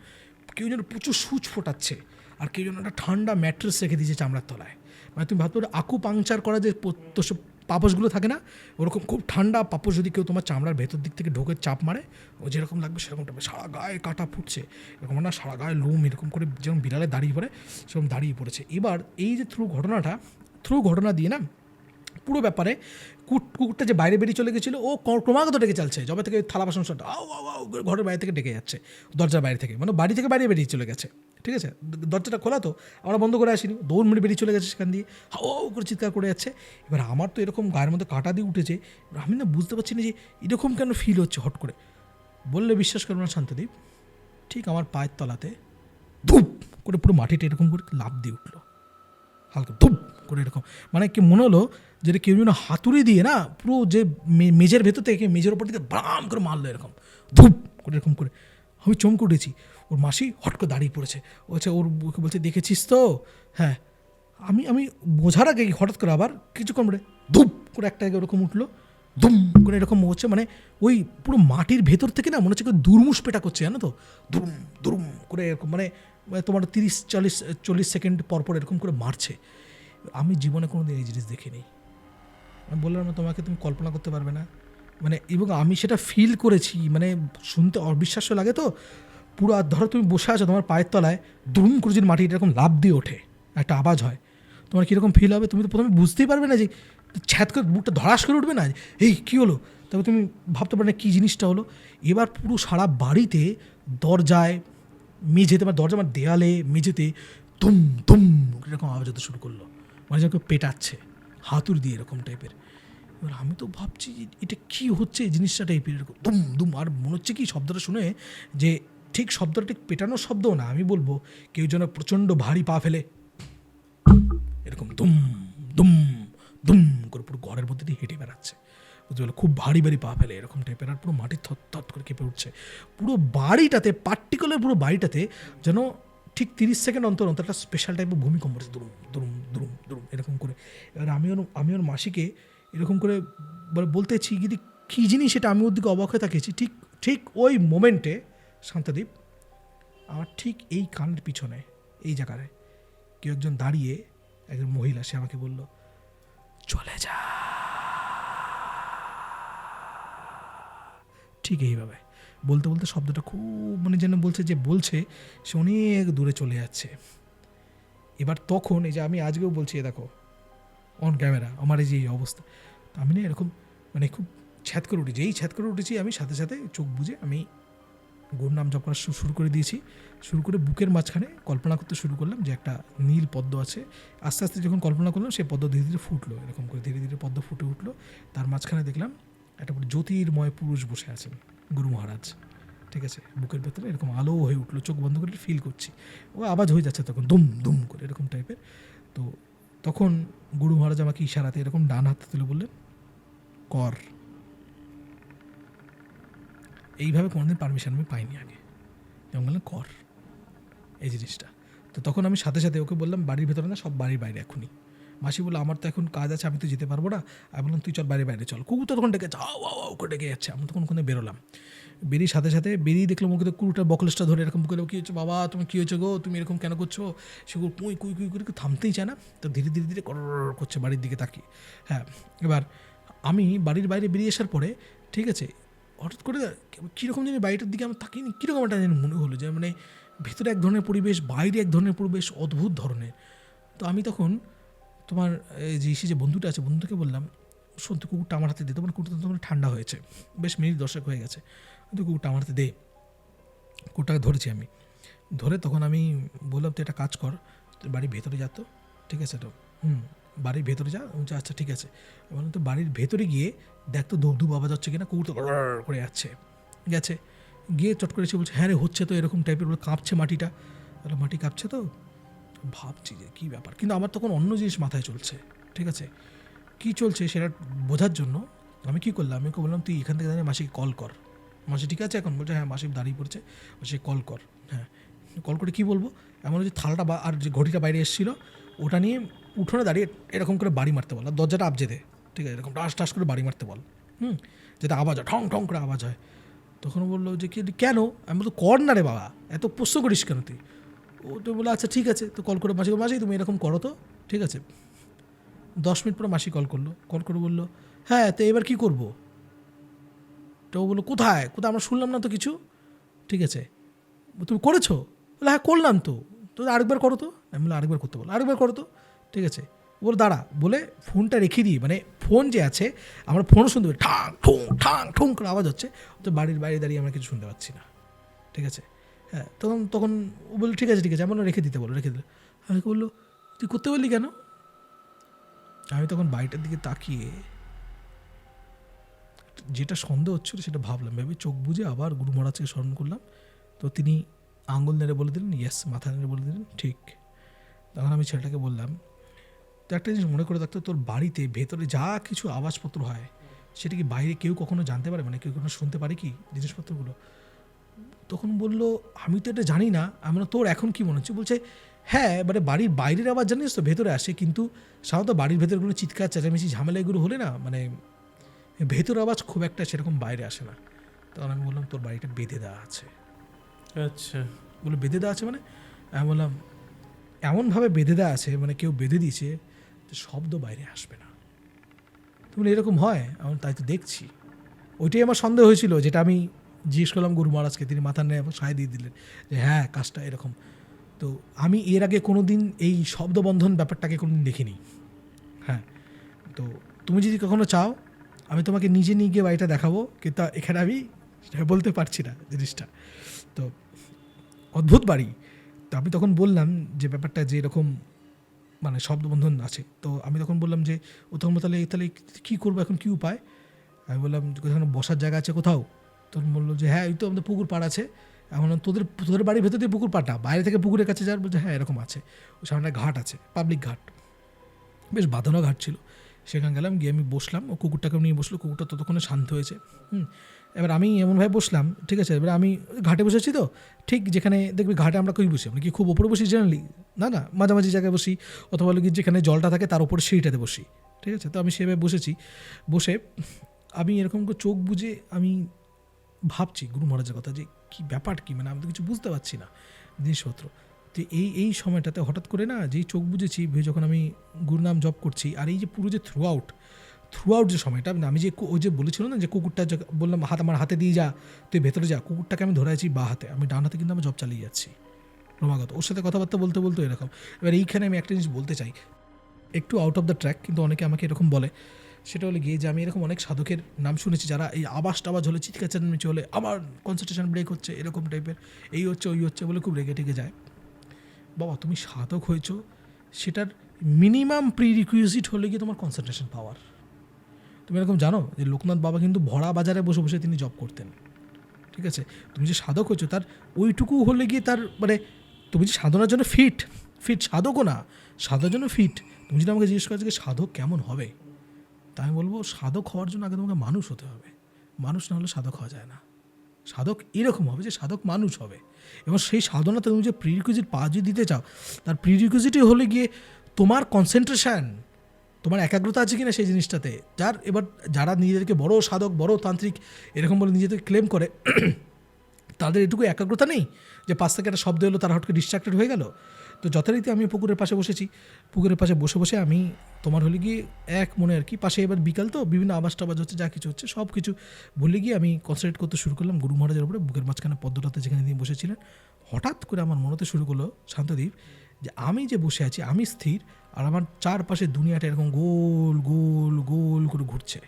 কেউ যেন প্রচুর সূচ ফোটাচ্ছে, আর কেউ যেন একটা ঠান্ডা ম্যাট্রেস রেখে দিয়েছে চামড়ার তলায়। মানে তুমি ভাবতো আকু পাংচার করা যে পাপোশগুলো থাকে না, ওরকম খুব ঠান্ডা পাপোশ যদি কেউ তোমার চামড়ার ভেতর দিক থেকে ঢোকে চাপ মারে, ও যেরকম লাগবে সেরকমটা, সারা গায়ে কাটা ফুটছে এরকম না, সারা গায়ে লোম এরকম করে যেরকম বিড়ালে দাঁড়িয়ে পড়ে সেরকম দাঁড়িয়ে পড়েছে। এবার এই যে থ্রু ঘটনা দিয়ে না পুরো ব্যাপারে কুকুরটা যে বাইরে বেরিয়ে চলে গেছিলো, ও ক্রমাগত ডেকে চালছে, যবে থেকে থালা বাসন সব আও আও আও ঘরের বাইরে থেকে ডেকে যাচ্ছে, দরজার বাইরে থেকে, মানে বাড়ি থেকে বাইরে বেরিয়ে চলে গেছে। ঠিক আছে, দরজাটা খোলা তো, আমরা বন্ধ করে আসিনি, দৌড় মেরে বেরিয়ে চলে গেছে সেখান দিয়ে, হাও করে চিৎকার করে যাচ্ছে। এবার আমার তো এরকম গায়ের মধ্যে কাটা দিয়ে উঠেছে, আমি না বুঝতে পারছি না যে এরকম কেন ফিল হচ্ছে হট করে। বললে বিশ্বাস করবো না শান্তদীপ, ঠিক আমার পায়ের তলাতে ধূপ করে পুরো মাটিটা এরকম করে লাফ দিয়ে উঠলো, হালকা ধূপ করে এরকম, মানে কি মনে হলো যেটা কেউ যেন হাতুড়ি দিয়ে না পুরো যে মেজের ভেতর থেকে মেজের ওপর দিকে বাম করে মারলো এরকম ধূপ করে এরকম করে। আমি চমকে উঠেছি, ওর মাসি হট করে দাঁড়িয়ে পড়েছে, বলছে ওর বুকে বলছে দেখেছিস তো। হ্যাঁ, আমি বোঝার আগে হঠাৎ করে আবার কিছুক্ষণ পরে ধূপ করে একটা ওরকম উঠলো, ধুম করে এরকম হচ্ছে, মানে ওই পুরো মাটির ভেতর থেকে না মনে হচ্ছে দুর্মুষ পেটা করছে, জানো তো, দুরুম দুরুম করে এরকম, মানে তোমার 30-40 সেকেন্ড পরপর এরকম করে মারছে। আমি জীবনে কোনো দিন এই জিনিস দেখিনি, আমি বললাম না তোমাকে, তুমি কল্পনা করতে পারবে না, মানে এবং আমি সেটা ফিল করেছি, মানে শুনতে অবিশ্বাস্য লাগে তো পুরো। আর ধরো তুমি বসে আছো, তোমার পায়ের তলায় দুরুম করে যদি মাটি এরকম লাফ দিয়ে ওঠে, একটা আওয়াজ হয়, তোমার কীরকম ফিল হবে তুমি তো প্রথমে বুঝতেই পারবে না, যে ছ্যাদ করে বুকটা ধরাস করে উঠবে না, এই কী হলো, তবে তুমি ভাবতে পারো না কী জিনিসটা হলো। এবার পুরো সারা বাড়িতে দরজায়, মেঝেতে, বা দরজা আমার দেয়ালে, মেঝেতে তুম তুম এরকম আওয়াজ হতে শুরু করলো, মানে যেন কেউ পেটাচ্ছে হাতুড়ি দিয়ে এরকম টাইপের। এবার আমি তো ভাবছি যে এটা কী হচ্ছে জিনিসটা টাইপের, এরকম দুম দুম। আর মনে হচ্ছে কি শব্দটা শুনে যে ঠিক শব্দটা ঠিক পেটানোর শব্দও না, আমি বলবো কেউ যেন প্রচণ্ড ভারী পা ফেলে এরকম দুম দুম দুম করে পুরো ঘরের মধ্যে দিয়ে হেঁটে বেড়াচ্ছে, বুঝতে পারলো, খুব ভারী ভারী পা ফেলে এরকম টাইপের। আর পুরো মাটি থত করে কেঁপে উঠছে পুরো বাড়িটাতে, পার্টিকুলার পুরো বাড়িটাতে যেন ঠিক 30 সেকেন্ড অন্তর অন্তর একটা স্পেশাল টাইপের ভূমিকম্প হচ্ছে, দুরুম দুরুম দুরুম দুরুম এরকম করে। এবার আমি ওর মাসিকে এরকম করে বলতেছি যদি কী জিনিস সেটা, আমি ওর দিকে অবাক হয়ে তাকিয়েছি। ঠিক ওই মোমেন্টে শান্তাদ্বীপ, আমার ঠিক এই কানের পিছনে এই জায়গায় কেউ একজন দাঁড়িয়ে, একজন মহিলা, সে আমাকে বলল চলে যা, ঠিক এইভাবে বলতে বলতে শব্দটা খুব মানে যেন বলছে যে বলছে সে অনেক দূরে চলে যাচ্ছে। এবার তখন এই যে আমি আজকেও বলছি, দেখো অন ক্যামেরা আমার এই যে এই অবস্থা, তো আমি না এরকম মানে খুব ছ্যাদ করে উঠেছি। যেই ছ্যাদ করে উঠেছি আমি সাথে সাথে চোখ বুজে আমি গুরুর নাম জপ করা শুরু করে দিয়েছি। শুরু করে বুকের মাঝখানে কল্পনা করতে শুরু করলাম যে একটা নীল পদ্ম আছে। আস্তে আস্তে যখন কল্পনা করলাম সেই পদ্ম ধীরে ধীরে ফুটলো, এরকম করে ধীরে ধীরে পদ্ম ফুটে উঠলো। তার মাঝখানে দেখলাম একটা জ্যোতির্ময় পুরুষ বসে আছেন, গুরু মহারাজ, ঠিক আছে। বুকের ভেতরে এরকম আলো হয়ে উঠলো, চোখ বন্ধ করে ফিল করছি, ও আওয়াজ হয়ে যাচ্ছে তখন দুম দুম করে এরকম টাইপের। তো তখন গুরু মহারাজ আমাকে ইশারাতে এরকম ডান হাতে তুলে বললেন কর। এইভাবে কোনোদিন পারমিশন আমি পাইনি আগে, যেমন বললেন কর এই জিনিসটা। তো তখন আমি সাথে সাথে ওকে বললাম বাড়ির ভেতরে না, সব বাড়ির বাইরে এখনই। মাসি বললো আমার তো এখন কাজ আছে, আমি তো যেতে পারবো না। আমি বললাম তুই চল বাড়ির বাইরে চল। কুকুর তো তখন ডেকে যাও করে ডেকে যাচ্ছে। আমি তখন ওখানে বেরোলাম, বেরিয়ে সাথে সাথে বেরিয়ে দেখলাম ওকে তো কুকুরটার বকলেসটা ধরে এরকম করে, কী হচ্ছে বাবা, তুমি কী হয়েছে গো, তুমি এরকম কেন করছো? সে কুই কুই কুই করে থামতেই চায় না, তো ধীরে ধীরে ধীরে কর করছে বাড়ির দিকে তাকিয়ে। হ্যাঁ, এবার আমি বাড়ির বাইরে বেরিয়ে আসার পরে, ঠিক আছে, হঠাৎ করে কীরকম জানি বাড়িটার দিকে আমার তাকিয়ে কীরকম একটা জানি মনে হলো যে মানে ভেতরে এক ধরনের পরিবেশ, বাইরে এক ধরনের পরিবেশ, অদ্ভুত ধরনের। তো আমি তখন তোমার এই যে যে বন্ধুটা আছে, বন্ধুটাকে বললাম সত্যি কুকুরটা আমার হাতে দিতে, মানে কুকুরটা তখন ঠান্ডা হয়েছে, বেশ মিনিট 10 হয়ে গেছে, তো কুকুরটা আমার হাতে দে। কুকুরটাকে ধরেছি আমি, ধরে তখন আমি বললাম তুই একটা কাজ কর, তুই বাড়ির ভেতরে যা তো, ঠিক আছে তো, বাড়ির ভেতরে যা। আচ্ছা ঠিক আছে। বললাম তো বাড়ির ভেতরে গিয়ে দেখ তো ধূপ আওয়াজ হচ্ছে কিনা, কুকুর তো করে যাচ্ছে, গেছে গিয়ে চট করে এসে বলছে হ্যাঁ রে হচ্ছে তো এরকম টাইপের, বলে কাঁপছে মাটিটা। তাহলে মাটি কাঁপছে তো, ভাবছি যে কী ব্যাপার, কিন্তু আমার তখন অন্য জিনিস মাথায় চলছে, ঠিক আছে। কী চলছে সেটা বোঝার জন্য আমি কী করলাম, আমি ওকে বললাম তুই এখান থেকে দাঁড়িয়ে মাসিকে কল কর। মাসি ঠিক আছে এখন? বলছে হ্যাঁ। মাসি দাঁড়িয়ে পড়ছে, মাসি কল কর। হ্যাঁ, কল করে কী বলবো, এমন যে থালাটা বা আর যে ঘটিটা বাইরে এসেছিলো ওটা নিয়ে উঠোনে দাঁড়িয়ে এরকম করে বাড়ি মারতে বল, আর দরজাটা আবজে দে, ঠিক আছে, এরকম টাস টাস করে বাড়ি মারতে বল, যাতে আওয়াজ হয়, ঠং ঠং করে আওয়াজ হয়। তখন বললো যে কি কেন? আমি বলতো কর না রে বাবা, এত প্রশ্ন করিস কেন তুই? ও তো বলে আচ্ছা ঠিক আছে। তো কল করে মাসি তুমি এরকম করো তো, ঠিক আছে। 10 মিনিট পরে মাসি কল করলো, কল করে বললো হ্যাঁ তো এবার কী করবো? তো ও বললো কোথায় আমরা শুনলাম না তো কিছু, ঠিক আছে, তুমি করেছো? বলে হ্যাঁ করলাম তো। তো আরেকবার করো তো। আমি বললাম আরেকবার করতে বলো, আরেকবার করো তো, ঠিক আছে। বলে দাঁড়া, বলে ফোনটা রেখে দিই, মানে ফোন যে আছে আমরা ফোনও শুনতে পাই, ঠাং ঠুং করে আওয়াজ হচ্ছে, তো বাড়ির বাইরে দাঁড়িয়ে আমরা কিছু শুনতে পাচ্ছি না, ঠিক আছে। হ্যাঁ, তখন ও বললো ঠিক আছে আমরা রেখে দিতে বলো, রেখে দিল। আমি বললো তুই করতে বললি কেন? আমি তখন বাড়িটার দিকে তাকিয়ে যেটা সন্দেহ হচ্ছিল সেটা ভাবলাম, ভেবে চোখ বুঝে আবার গুরু মহারাজকে স্মরণ করলাম। তো তিনি আঙুল নেড়ে বলে দিলেন ইয়েস, মাথা নেড়ে বলে দিলেন ঠিক। তখন আমি ছেলেটাকে বললাম তো একটা জিনিস মনে করে থাকতো, তোর বাড়িতে ভেতরে যা কিছু আওয়াজপত্র হয় সেটা কি বাইরে কেউ কখনো জানতে পারে, মানে কেউ কখনো শুনতে পারে কি জিনিসপত্রগুলো? তখন বললো আমি তো এটা জানি না। আমরা তোর এখন কি মনে হচ্ছে? বলছে হ্যাঁ, মানে বাড়ির বাইরের আওয়াজ জানিস তো ভেতরে আসে, কিন্তু সাধারণত বাড়ির ভেতরগুলো চিৎকার চেঁচামেচি ঝামেলা এগুলো হলে না, মানে ভেতর আওয়াজ খুব একটা সেরকম বাইরে আসে না। তখন আমি বললাম তোর বাড়িটা বেঁধে দেওয়া আছে।
আচ্ছা,
বলে বেঁধে দেওয়া আছে মানে? আমি বললাম এমনভাবে বেঁধে দেওয়া আছে, মানে কেউ বেঁধে দিয়েছে যে শব্দ বাইরে আসবে না। তো বলে এরকম হয়? আমি তাই তো দেখছি। ওইটাই আমার সন্দেহ হয়েছিল, যেটা আমি জিজ্ঞেস করলাম গুরু মহারাজকে, তিনি মাথা নিয়ে সায় দিয়ে দিলেন যে হ্যাঁ কাজটা এরকম। তো আমি এর আগে কোনো দিন এই শব্দবন্ধন ব্যাপারটাকে কোনো দিন দেখিনি। হ্যাঁ, তো তুমি যদি কখনো চাও আমি তোমাকে নিজে নিয়ে গিয়ে বাড়িটা দেখাবো, কিন্তু এখানে আমি বলতে পারছি না জিনিসটা। তো অদ্ভুত বাড়ি। তো আমি তখন বললাম যে ব্যাপারটা যে এরকম মানে শব্দবন্ধন আছে। তো আমি তখন বললাম যে ও তখন তাহলে তাহলে কী করবো এখন, কী উপায়? আমি বললাম কোথাও বসার জায়গা আছে কোথাও? তখন বললো যে হ্যাঁ এই তো আমাদের পুকুর পাড় আছে। এখন তোদের বাড়ির ভেতর দিয়ে পুকুর পাড়টা, বাইরে থেকে পুকুরের কাছে যাওয়ার বলছে হ্যাঁ এরকম আছে, ওই সামনে ঘাট আছে, পাবলিক ঘাট, বেশ বাঁধানো ঘাট ছিল। সেখানে গেলাম, গিয়ে আমি বসলাম, ও কুকুরটাকে নিয়ে বসলো, কুকুরটা ততক্ষণে শান্ত হয়েছে। এবার আমি এমনভাবে বসলাম, ঠিক আছে, এবার আমি ঘাটে বসেছি, তো ঠিক যেখানে দেখবি ঘাটে আমরা কই বসি, আমরা কি খুব ওপরে বসি জেনারেলি না, মাঝামাঝি জায়গায় বসি, অথবা কি যেখানে জলটা থাকে তার উপরে সিঁড়িটাতে বসি, ঠিক আছে। তো আমি সেভাবে বসেছি, বসে আমি এরকম করে চোখ বুজে আমি ভাবছি গুরু মহারাজের কথা, যে কী ব্যাপার কী, মানে আমি তো কিছু বুঝতে পারছি না জিনিসপত্র। তো এই সময়টাতে হঠাৎ করে না, যেই চোখ বুঝেছি যখন আমি গুরুনাম জপ করছি, আর এই যে পুরো যে থ্রু আউট যে সময়টা, আমি যে ওই যে বলেছিল না যে কুকুরটা বললাম আমার হাতে দিয়ে যা, তুই ভেতরে যা, কুকুরটাকে আমি ধরে আছি বা হাতে, আমি ডান হাতে কিন্তু আমি জব চালিয়ে যাচ্ছি ক্রমাগত, ওর সাথে কথাবার্তা বলতে বলতে এরকম। এবার এইখানে আমি একটা জিনিস বলতে চাই, একটু আউট অফ দ্য ট্র্যাক, কিন্তু অনেকে আমাকে এরকম বলে, সেটা হলে গিয়ে যে আমি এরকম অনেক সাধকের নাম শুনেছি যারা এই আওয়াজ হলে, চিৎকার চেঁচামেচি হলে আমার কনসেন্ট্রেশন ব্রেক হচ্ছে, এরকম টাইপের, এই হচ্ছে ওই হচ্ছে বলে খুব রেগে টেগে যায়। বাবা তুমি সাধক হয়েছো, সেটার মিনিমাম প্রি রিকুইজিট হলে গিয়ে তোমার কনসেন্ট্রেশন পাওয়ার। তুমি এরকম জানো যে লোকনাথ বাবা কিন্তু ভরা বাজারে বসে বসে তিনি জব করতেন, ঠিক আছে। তুমি যে সাধক হয়েছো তার ওইটুকু হলে গিয়ে তার মানে তুমি যে সাধনার জন্য ফিট সাধকও না, সাধনার জন্য ফিট। তুমি যদি আমাকে জিজ্ঞেস করো যে সাধক কেমন হবে, তা আমি বলবো সাধক হওয়ার জন্য আগে তোমাকে মানুষ হতে হবে, মানুষ না হলে সাধক হওয়া যায় না। সাধক এরকম হবে যে সাধক মানুষ হবে, এবং সেই সাধনাতে তুমি যে প্রিরিকুইজিট পা যদি দিতে চাও, তার প্রিরিকুইজিটই হলে গিয়ে তোমার কনসেন্ট্রেশন, তোমার একাগ্রতা আছে কিনা সেই জিনিসটাতে। এবার যারা নিজেদেরকে বড় সাধক, বড় তান্ত্রিক এরকম বলে নিজেদেরকে ক্লেম করে, তাদের এটুকু একাগ্রতা নেই যে পাশ থেকে একটা শব্দ এলো তারা হটকে ডিস্ট্রাক্টেড হয়ে গেল। তো যথারীতি আমি পুকুরের পাশে বসেছি, পুকুরের পাশে বসে বসে আমি তোমার হলে গিয়ে এক মনে আর কি, পাশে এবার বিকাল তো বিভিন্ন আওয়াজ টাওয়াজ হচ্ছে, যা কিছু হচ্ছে সব কিছু ভুলে গিয়ে আমি কনসেন্ট্রেট করতে শুরু করলাম গুরু মহারাজের উপরে, বুকের মাঝখানে পদ্মটাতে যেখানে তিনি বসেছিলেন। হঠাৎ করে আমার মনেতে শুরু করলো শান্তদ্বীপ, যে আমি যে বসে আছি আমি স্থির, আর আমার চারপাশে দুনিয়াটা এরকম গোল গোল গোল করে ঘুরছে।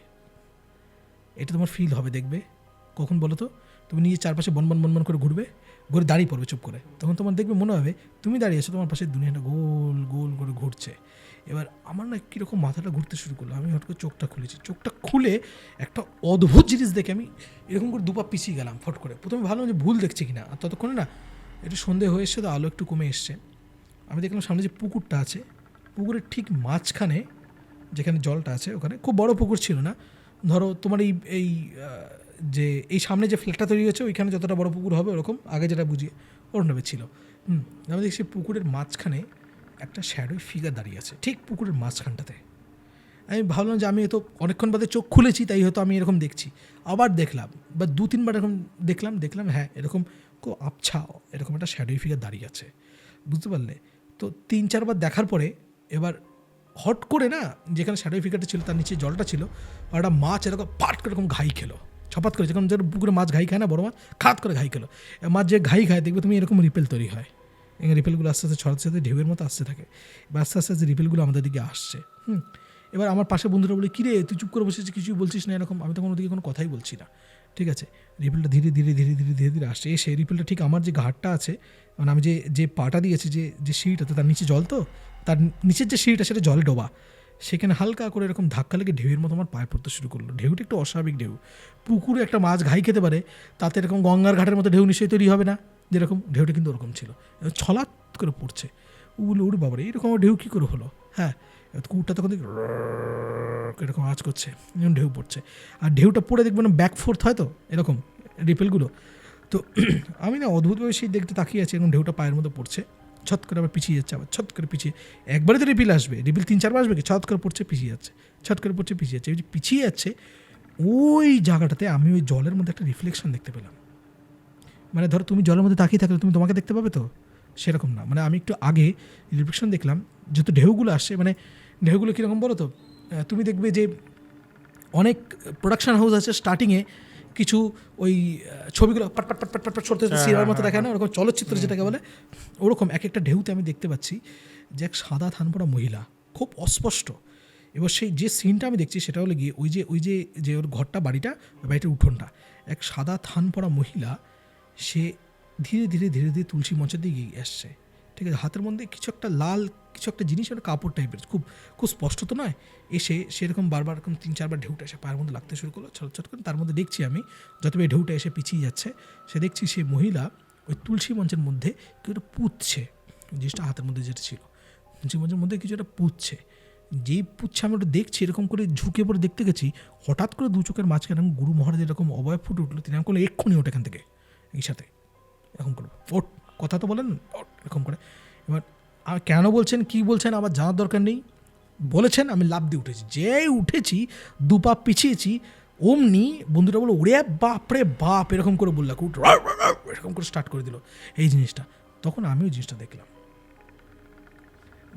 এটা তোমার ফিল হবে, দেখবে কখন বলো তো, তুমি নিজের চারপাশে বনবন করে ঘুরবে, ঘুরে দাঁড়িয়ে পড়বে চুপ করে, তখন তোমার দেখবে মনে হবে তুমি দাঁড়িয়ে আছো, তোমার পাশে দুনিয়াটা গোল গোল করে ঘুরছে। এবার আমার না কীরকম মাথাটা ঘুরতে শুরু করলো, আমি হঠাৎ করে চোখটা খুলেছি, চোখটা খুলে একটা অদ্ভুত জিনিস দেখে আমি এরকম করে দুপা পিছিয়ে গেলাম ফট করে। প্রথমে ভালো যে ভুল দেখছি কিনা, আর ততক্ষণে না একটু সন্ধে হয়ে এসছে, তো আলো একটু কমে এসছে। আমি দেখলাম সামনে যে পুকুরটা আছে, পুকুরের ঠিক মাঝখানে যেখানে জলটা আছে, ওখানে খুব বড় পুকুর ছিল না, ধরো তোমার এই যে এই সামনে যে ফ্ল্যাটটা তৈরি হয়েছে ওইখানে যতটা বড় পুকুর হবে ওরকম, আগে যেটা বুঝিয়ে ওরকমভাবে ছিল। আমি দেখছি পুকুরের মাঝখানে একটা শ্যাডোই ফিগার দাঁড়িয়ে আছে, ঠিক পুকুরের মাঝখানটাতে। আমি ভাবলাম যে আমি তো অনেকক্ষণ বাদে চোখ খুলেছি, তাই হয়তো আমি এরকম দেখছি। আবার দেখলাম, বা 2-3 বার এরকম দেখলাম হ্যাঁ এরকম খুব আবছা এরকম একটা শ্যাডোই ফিগার দাঁড়িয়ে আছে, বুঝতে পারলে? তো 3-4 বার দেখার পরে এবার হট করে না, যেখানে শ্যাডো ফিগারটা ছিল তার নিচে জলটা ছিল, আর একটা মাছ এরকম পাট করে এরকম ঘাই খেলো, ছপাত করে, যেরকম যেন পুকুরে মাছ ঘাই খায় না, বড় মাছ খাত করে ঘাই খেলো। মাছ যে ঘাই খায় দেখবে তুমি এরকম রিপেল তৈরি হয়, এই রিপেলগুলো আস্তে আস্তে ছড়াতে ছড়াতে ঢেউয়ের মতো আসতে থাকে, এবার আস্তে আস্তে রিপেলগুলো আমাদের দিকে আসছে। এবার আমার পাশে বন্ধুরা বলে কিরে তুই চুপ করে বসেছিস, কিছুই বলছিস না এরকম, আমি তখন ওদিকে কোনো কথাই বলছি না, ঠিক আছে। রিপেলটা ধীরে ধীরে ধীরে ধীরে ধীরে ধীরে আসছে, সেই রিপেলটা ঠিক আমার যে ঘাটটা আছে, মানে আমি যে পাটা দিয়েছি, যে সিঁড়িটাতে, তার নিচে জল, তো তার নিচের যে সিঁড়িটা সেটা জলে ডোবা, সেখানে হালকা করে এরকম ধাক্কা লেগে ঢেউয়ের মতো আমার পায়ে পড়তে শুরু করলো। ঢেউটা একটু অস্বাভাবিক ঢেউ, পুকুরে একটা মাছ ঘাই খেতে পারে, তাতে এরকম গঙ্গার ঘাটের মতো ঢেউ নিশ্চয়ই তৈরি হবে না, যেরকম ঢেউটা কিন্তু ওরকম ছিল, ছলাৎ করে পড়ছে। উগুলো উড়ে বাবারে এরকম ঢেউ কী করে হলো, হ্যাঁ কুকুরটা তখন এরকম আওয়াজ করছে, এরকম ঢেউ পড়ছে, আর ঢেউটা পড়ে দেখবে না ব্যাক ফোর্থ হয় তো এরকম রিপেলগুলো। তো আমি না অদ্ভুতভাবে সেই দেখতে তাকিয়ে আছি, এরকম ঢেউটা পায়ের মধ্যে পড়ছে, ছট করে আবার পিছিয়ে যাচ্ছে, আবার ছট করে পিছিয়ে, একবারে তো রিপিল আসবে, রিপিল 3-4 বার আসবে কি, ছট করে পড়ছে পিছিয়ে যাচ্ছে, ছট করে পড়ছে পিছিয়ে যাচ্ছে, ওই যে পিছিয়ে যাচ্ছে ওই জায়গাটাতে আমি ওই জলের মধ্যে একটা রিফ্লেকশন দেখতে পেলাম। মানে ধরো তুমি জলের মধ্যে তাকিয়ে থাকলে তুমি তোমাকে দেখতে পাবে, তো সেরকম না, মানে আমি একটু আগে রিফ্লেকশন দেখলাম, যেহেতু ঢেউগুলো আসছে, মানে ঢেউগুলো কীরকম বলো তো, তুমি দেখবে যে অনেক প্রোডাকশন হাউস আছে স্টার্টিংয়ে কিছু ওই ছবিগুলো পাট পাট পাট পাট পাট পাট সরতে সিনেমার মতো দেখায় না, ওরকম চলচ্চিত্র যেটাকে বলে, ওরকম এক একটা ঢেউতে আমি দেখতে পাচ্ছি যে এক সাদা থান পড়া মহিলা, খুব অস্পষ্ট, এবার সেই যে সিনটা আমি দেখছি সেটা হলো গিয়ে ওই যে ওর ঘরটা বাড়িটা, ওই বাড়িটার উঠোনটা, এক সাদা থান পরা মহিলা, সে ধীরে ধীরে ধীরে ধীরে তুলসী মঞ্চের দিকে এগিয়ে আসছে, ঠিক আছে, হাতের মধ্যে কিছু একটা লাল কিছু একটা জিনিস, একটা কাপড় টাইপের, খুব খুব স্পষ্ট তো নয়, এসে সেরকম বারবার এরকম 3-4বার ঢেউটা এসে পায়ের মধ্যে লাগতে শুরু করলো ছটছট করে। তার মধ্যে দেখছি আমি যতবার এই ঢেউটা এসে পিছিয়ে যাচ্ছে, সে দেখছি সে মহিলা ওই তুলসী মঞ্চের মধ্যে কেউ একটা পুঁতছে, জিনিসটা হাতের মধ্যে যেটা ছিল তুলসী মঞ্চের মধ্যে কিছু একটা পুঁতছে। যেই পুচ্ছে আমি ওটা দেখছি, এরকম করে ঝুঁকে পড়ে দেখতে গেছি, হঠাৎ করে দু চোখের মাঝখানে গুরু মহারাজ এরকম অবয়ব ফুটে উঠলো। তিনি আমাকে বললেন এক্ষুনি ওটা এখান থেকে, এই সাথে এরকম করবো, ওট, কথা তো বলেন ওট, এরকম করে। এবার আর কেন বলছেন কী বলছেন আমার জানার দরকার নেই, বলেছেন, আমি লাফ দিয়ে উঠেছি, যেই উঠেছি 2 পা পিছিয়েছি, অমনি বন্ধুরা বলো ওরে বাপ রে বাপ, এরকম করে বললো, উঠ, এরকম করে স্টার্ট করে দিল এই জিনিসটা। তখন আমি ওই জিনিসটা দেখলাম,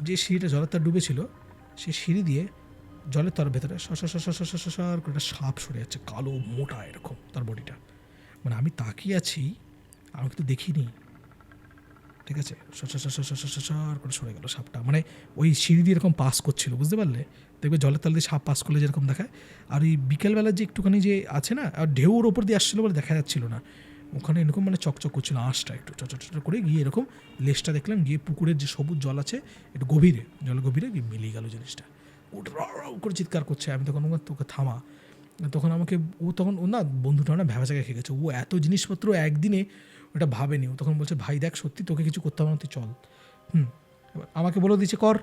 যে সিঁড়িটা জলের তার ডুবেছিল, সে সিঁড়ি দিয়ে জলের তার ভেতরে সর করে একটা সাপ সরে যাচ্ছে, কালো মোটা এরকম তার বডিটা। মানে আমি তাকিয়ে আছি, আমি কিন্তু দেখিনি, ঠিক আছে, সর করে সরে গেল সাপটা। মানে ওই সিঁড়ি দিয়ে এরকম পাস করছিল, বুঝতে পারলে, দেখবে জলের তল দিয়ে সাপ পাস করলে যেরকম দেখায়। আর ওই বিকেলবেলার যে একটুখানি যে আছে না, আর ঢেউর ওপর দিয়ে আসছিলো বলে দেখা যাচ্ছিল না, ওখানে এরকম মানে চকচক করছিল আঁশটা, একটু চট করে গিয়ে এরকম লেজটা দেখলাম গিয়ে পুকুরের যে সবুজ জল আছে একটু গভীরে, জল গভীরে গিয়ে মিলিয়ে গেল জিনিসটা। ওটা করে চিৎকার করছে, আমি তখন তোকে থামা। তখন আমাকে ও না বন্ধুটা না ভ্যাবা জায়গায় খেয়ে গেছে, ও এত জিনিসপত্র একদিনে ওটা ভাবেনি। ও তখন বলছে ভাই দেখ সত্যি তোকে কিছু করতে হবে না, তুই চল। এবার আমাকে বলে দিচ্ছে কর।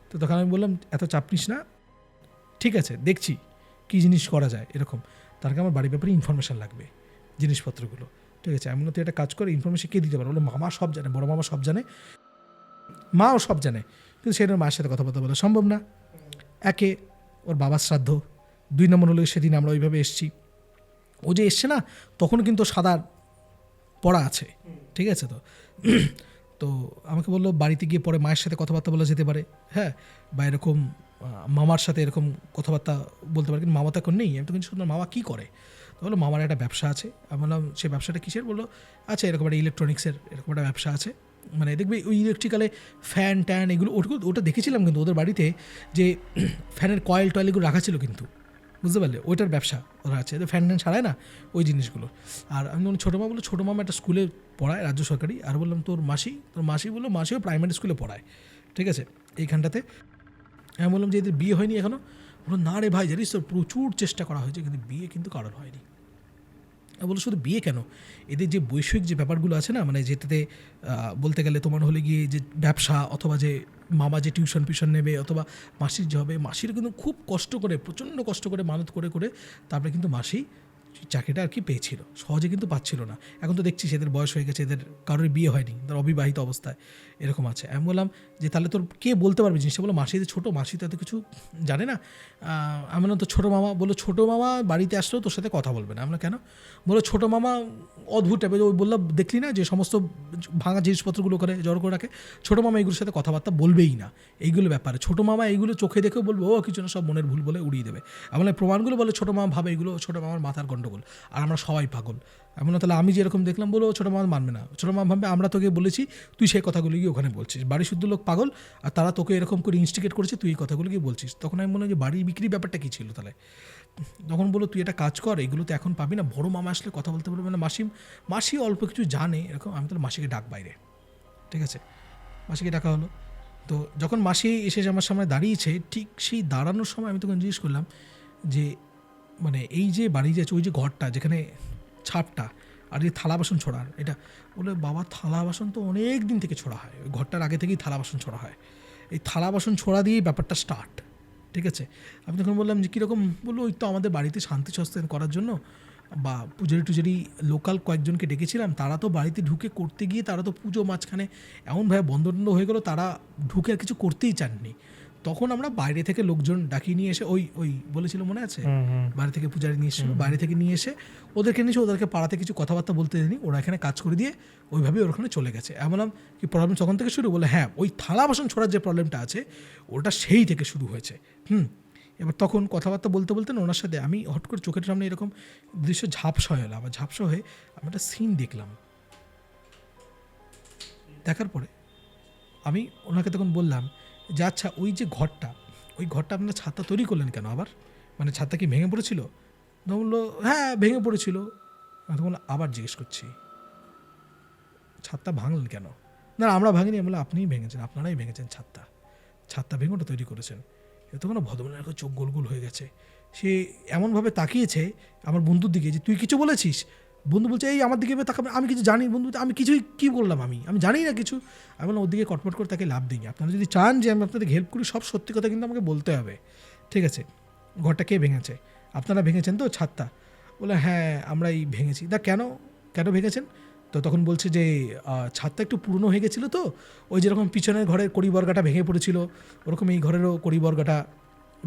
তো তখন আমি বললাম এত চাপ নিস না, ঠিক আছে দেখছি কী জিনিস করা যায় এরকম। তার আগে আমার বাড়ির ব্যাপারে ইনফরমেশান লাগবে, জিনিসপত্রগুলো, ঠিক আছে। আমি তুই একটা কাজ করে ইনফরমেশন কে দিতে পারো, বলে মামা সব জানে, বড় মামা সব জানে, মাও সব জানে, কিন্তু সেটা মায়ের সাথে কথাবার্তা বলা সম্ভব না। একে ওর বাবার শ্রাদ্ধ, 2 নম্বর হলো সেদিন আমরা ওইভাবে এসছি, ও যে এসছে না তখন কিন্তু সাদা পড়া আছে, ঠিক আছে। তো আমাকে বললো বাড়িতে গিয়ে পরে মায়ের সাথে কথাবার্তা বলা যেতে পারে, হ্যাঁ, বা এরকম মামার সাথে এরকম কথাবার্তা বলতে পারে, কিন্তু মামা তো এখন নেই। আমি তো কিন্তু শুনলাম মামা কী করে, তো বললো মামার একটা ব্যবসা আছে। আমি বললাম সে ব্যবসাটা কিসের, বললো আচ্ছা এরকম একটা ইলেকট্রনিক্সের এরকম একটা ব্যবসা আছে, মানে দেখবি ওই ইলেকট্রিক্যালে ফ্যান ট্যান এগুলো, ওটা দেখেছিলাম কিন্তু ওদের বাড়িতে যে ফ্যানের কয়েল টয়েল এগুলো রাখা ছিল কিন্তু, বুঝতে পারলে, ওইটার ব্যবসা ওরা আছে, ফ্যান ট্যান ছাড়ায় না ওই জিনিসগুলো। আর আমি বললাম ছোটো মা, বললো ছোটো মামা একটা স্কুলে পড়ায়, রাজ্য সরকারি। আর বললাম তোর মাসি বললো মাসিও প্রাইমারি স্কুলে পড়ায়, ঠিক আছে, এইখানটাতে। আমি বললাম যে এদের বিয়ে হয়নি এখনও, বললো না রে ভাই জানিস তো প্রচুর চেষ্টা করা হয়েছে কিন্তু বিয়ে কিন্তু কারোর হয়নি। বলো শুধু বিয়ে কেন, এদের যে বৈষয়িক যে ব্যাপারগুলো আছে না, মানে যেটাতে বলতে গেলে তোমার হলে গিয়ে যে ব্যবসা, অথবা যে মামা যে টিউশন নেবে, অথবা মাসির যে হবে, মাসির কিন্তু খুব কষ্ট করে, প্রচণ্ড কষ্ট করে মানত করে করে তারপরে কিন্তু মাসি চাকরিটা আর কি পেয়েছিল, সহজে কিন্তু পাচ্ছিল না। এখন তো দেখছি এদের বয়স হয়ে গেছে, এদের কারোর বিয়ে হয়নি, তার অবিবাহিত অবস্থায় এরকম আছে। আমি বললাম যে তাহলে তোর কে বলতে পারবে জিনিসটা, বলো মাসি যে ছোটো, মাসি তো এত কিছু জানে না। আমি বললাম তো ছোটো মামা, বললো ছোটো মামা বাড়িতে আসলেও তোর সাথে কথা বলবে না। আমরা কেন, বলো ছোটো মামা অদ্ভুত টাইপের, ওই বললাম দেখলি না যে সমস্ত ভাঙা জিনিসপত্রগুলো করে জড়ো করে রাখে, ছোটো মামা এইগুলোর সাথে কথাবার্তা বলবেই না, এইগুলো ব্যাপারে ছোটো মামা এইগুলো চোখে দেখেও বলবো ও কিছু না, সব মনের ভুল বলে উড়িয়ে দেবে। আমার প্রমাণগুলো বলে ছোটো মামা ভাবে এগুলো ছোটো মামার মাথার গণ্ডগোল, আর আমরা সবাই পাগল। এমন তাহলে আমি যেরকম দেখলাম, বলো ছোটো মামা মানবে না, ছোটো মামা ভাববে আমরা তোকে বলেছি, তুই সেই কথাগুলো গিয়ে ওখানে বলছিস, বাড়ি শুদ্ধ লোক পাগল, আর তারা তোকে এরকম করে ইনস্টিগেট করেছে, তুই এই কথাগুলো গিয়ে বলছিস। তখন আমি বললাম যে বাড়ি বিক্রি ব্যাপারটা কী ছিল তাহলে। তখন বলো তুই একটা কাজ কর, এগুলো তো এখন পাবি না, বড়ো মামা আসলে কথা বলতে পারবে না, মাসি অল্প কিছু জানে এরকম। আমি তাহলে মাসিকে ডাক বাইরে, ঠিক আছে, মাসিকে ডাকা হলো। তো যখন মাসি এসে আমার সামনে দাঁড়িয়েছে, ঠিক সেই দাঁড়ানোর সময় আমি তখন জিজ্ঞেস করলাম যে মানে এই যে বাড়ি যাচ্ছে, ওই যে ঘরটা যেখানে ছাপটা আর এই থালা বাসন ছোড়ার, এটা বলে বাবা থালা বাসন তো অনেক দিন থেকে ছোড়া হয়, ওই ঘরটার আগে থেকেই থালা বাসন ছোড়া হয়, এই থালা বাসন ছোড়া দিয়েই ব্যাপারটা স্টার্ট, ঠিক আছে। আমি তখন বললাম যে কীরকম, বললো ওই তো আমাদের বাড়িতে শান্তি সস্তায়ন করার জন্য বা পূজারি লোকাল কয়েকজনকে ডেকেছিলাম, তারা তো বাড়িতে ঢুকে করতে গিয়ে তারা তো পুজো মাঝখানে এমনভাবে বন্ধ হয়ে গেলো, তারা ঢুকে আর কিছু করতেই চাননি। তখন আমরা বাইরে থেকে লোকজন ডাকিয়ে নিয়ে এসে ওই বলেছিল মনে আছে, বাইরে থেকে পূজারি নিয়ে এসেছিল, বাইরে থেকে নিয়ে এসে ওদেরকে পাড়াতে কিছু কথাবার্তা বলতে দেয়নি, ওরা এখানে কাজ করে দিয়ে ওইভাবে ওখানে চলে গেছে। এমন কি প্রবলেম তখন থেকে শুরু, বলে হ্যাঁ ওই থালা বাসন ছোড়ার যে প্রবলেমটা আছে ওটা সেই থেকে শুরু হয়েছে। এবার তখন কথাবার্তা বলতে বলতে না ওনার সাথে আমি হট করে চোখের সামনে এরকম দৃশ্য ঝাপসা হয়ে এলো, আবার ঝাপসা হয়ে আমি একটা সিন দেখলাম। দেখার পরে আমি ওনাকে তখন বললাম যে আচ্ছা ওই যে ঘরটা, ওই ঘরটা আপনারা ছাদটা তৈরি করলেন কেন আবার, মানে ছাদটা কি ভেঙে পড়েছিল? তো বললো হ্যাঁ ভেঙে পড়েছিল। আমি তো বললাম আবার জিজ্ঞেস করছি ছাদটা ভাঙলেন কেন? না আমরা ভাঙিনি। আমি বললাম আপনিই ভেঙেছেন, আপনারাই ভেঙেছেন ছাদটা ভেঙে ওটা তৈরি করেছেন। এত কোনো ভদ্রমহিলার চোখ গোল গোল হয়ে গেছে, সে এমনভাবে তাকিয়েছে আমার বন্ধুর দিকে যে তুই কিছু বলেছিস? বন্ধু বলছে এই আমার দিকে এভাবে তাকাবে, আমি কিছু জানি। বন্ধু বলছে, আমি কিছুই কী বললাম, আমি জানি না কিছু। আমি বললাম ওর দিকে কটমট করে তাকে লাভ দিই। আপনারা যদি চান যে আমি আপনাদের হেল্প করি, সব সত্যি কথা কিন্তু আমাকে বলতে হবে, ঠিক আছে? ঘরটা কে ভেঙেছে? আপনারা ভেঙেছেন তো ছাদটা? বলে হ্যাঁ আমরাই ভেঙেছি। না কেন ভেঙেছেন? তো তখন বলছে যে ছাদটা একটু পুরনো হয়ে গেছিলো, তো ওই যেরকম পিছনের ঘরের কড়িবর্গাটা ভেঙে পড়েছিল, ওরকম এই ঘরেরও কড়িবর্গাটা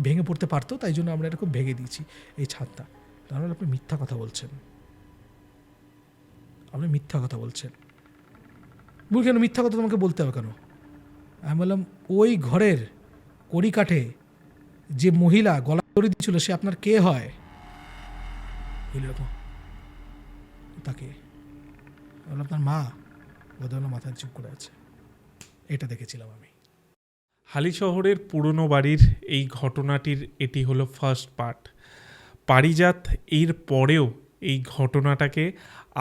ভেঙে পড়তে পারতো, তাই জন্য আমরা এরকম ভেঙে দিয়েছি এই ছাদটা। তাহলে আপনি মিথ্যা কথা বলছেন, আপনি মিথ্যা কথা বলছেন। বল কেন মিথ্যা কথা তোমাকে বলতে হবে কেন? আমি বললাম ওই ঘরের কড়িকাঠে যে মহিলা গলা দড়ি দিয়েছিল সে আপনার কে হয়? এরকম তাকে বললাম আপনার মা। বোধহয় মাথায় চুপ করে আছে। এটা দেখেছিলাম আমি।
হালিশহরের পুরনো বাড়ির এই ঘটনাটির এটি হলো ফার্স্ট পার্ট। পারিজাত এর পরেও এই ঘটনাটাকে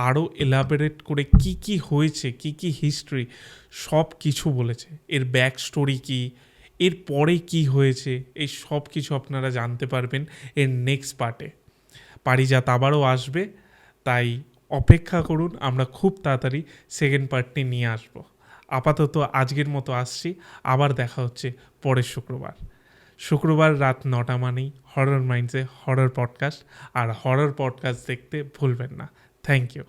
আরও এলাবোরেট করে কি কি হয়েছে, কি কি হিস্ট্রি, সব কিছু বলেছে। এর ব্যাক স্টোরি কী, এর পরে কি হয়েছে, এই সব কিছু আপনারা জানতে পারবেন এর নেক্সট পার্টে। পারিজাত আবারও আসবে, তাই অপেক্ষা করুন, আমরা খুব তাড়াতাড়ি সেকেন্ড পার্টটি নিয়ে আসব। আপাতত আজকের মতো আসছি, আবার দেখা হচ্ছে পরের শুক্রবার রাত 9টা মানেই হরর মাইন্ডসে হরর পডকাস্ট। আর হরর পডকাস্ট দেখতে ভুলবেন না। Thank you.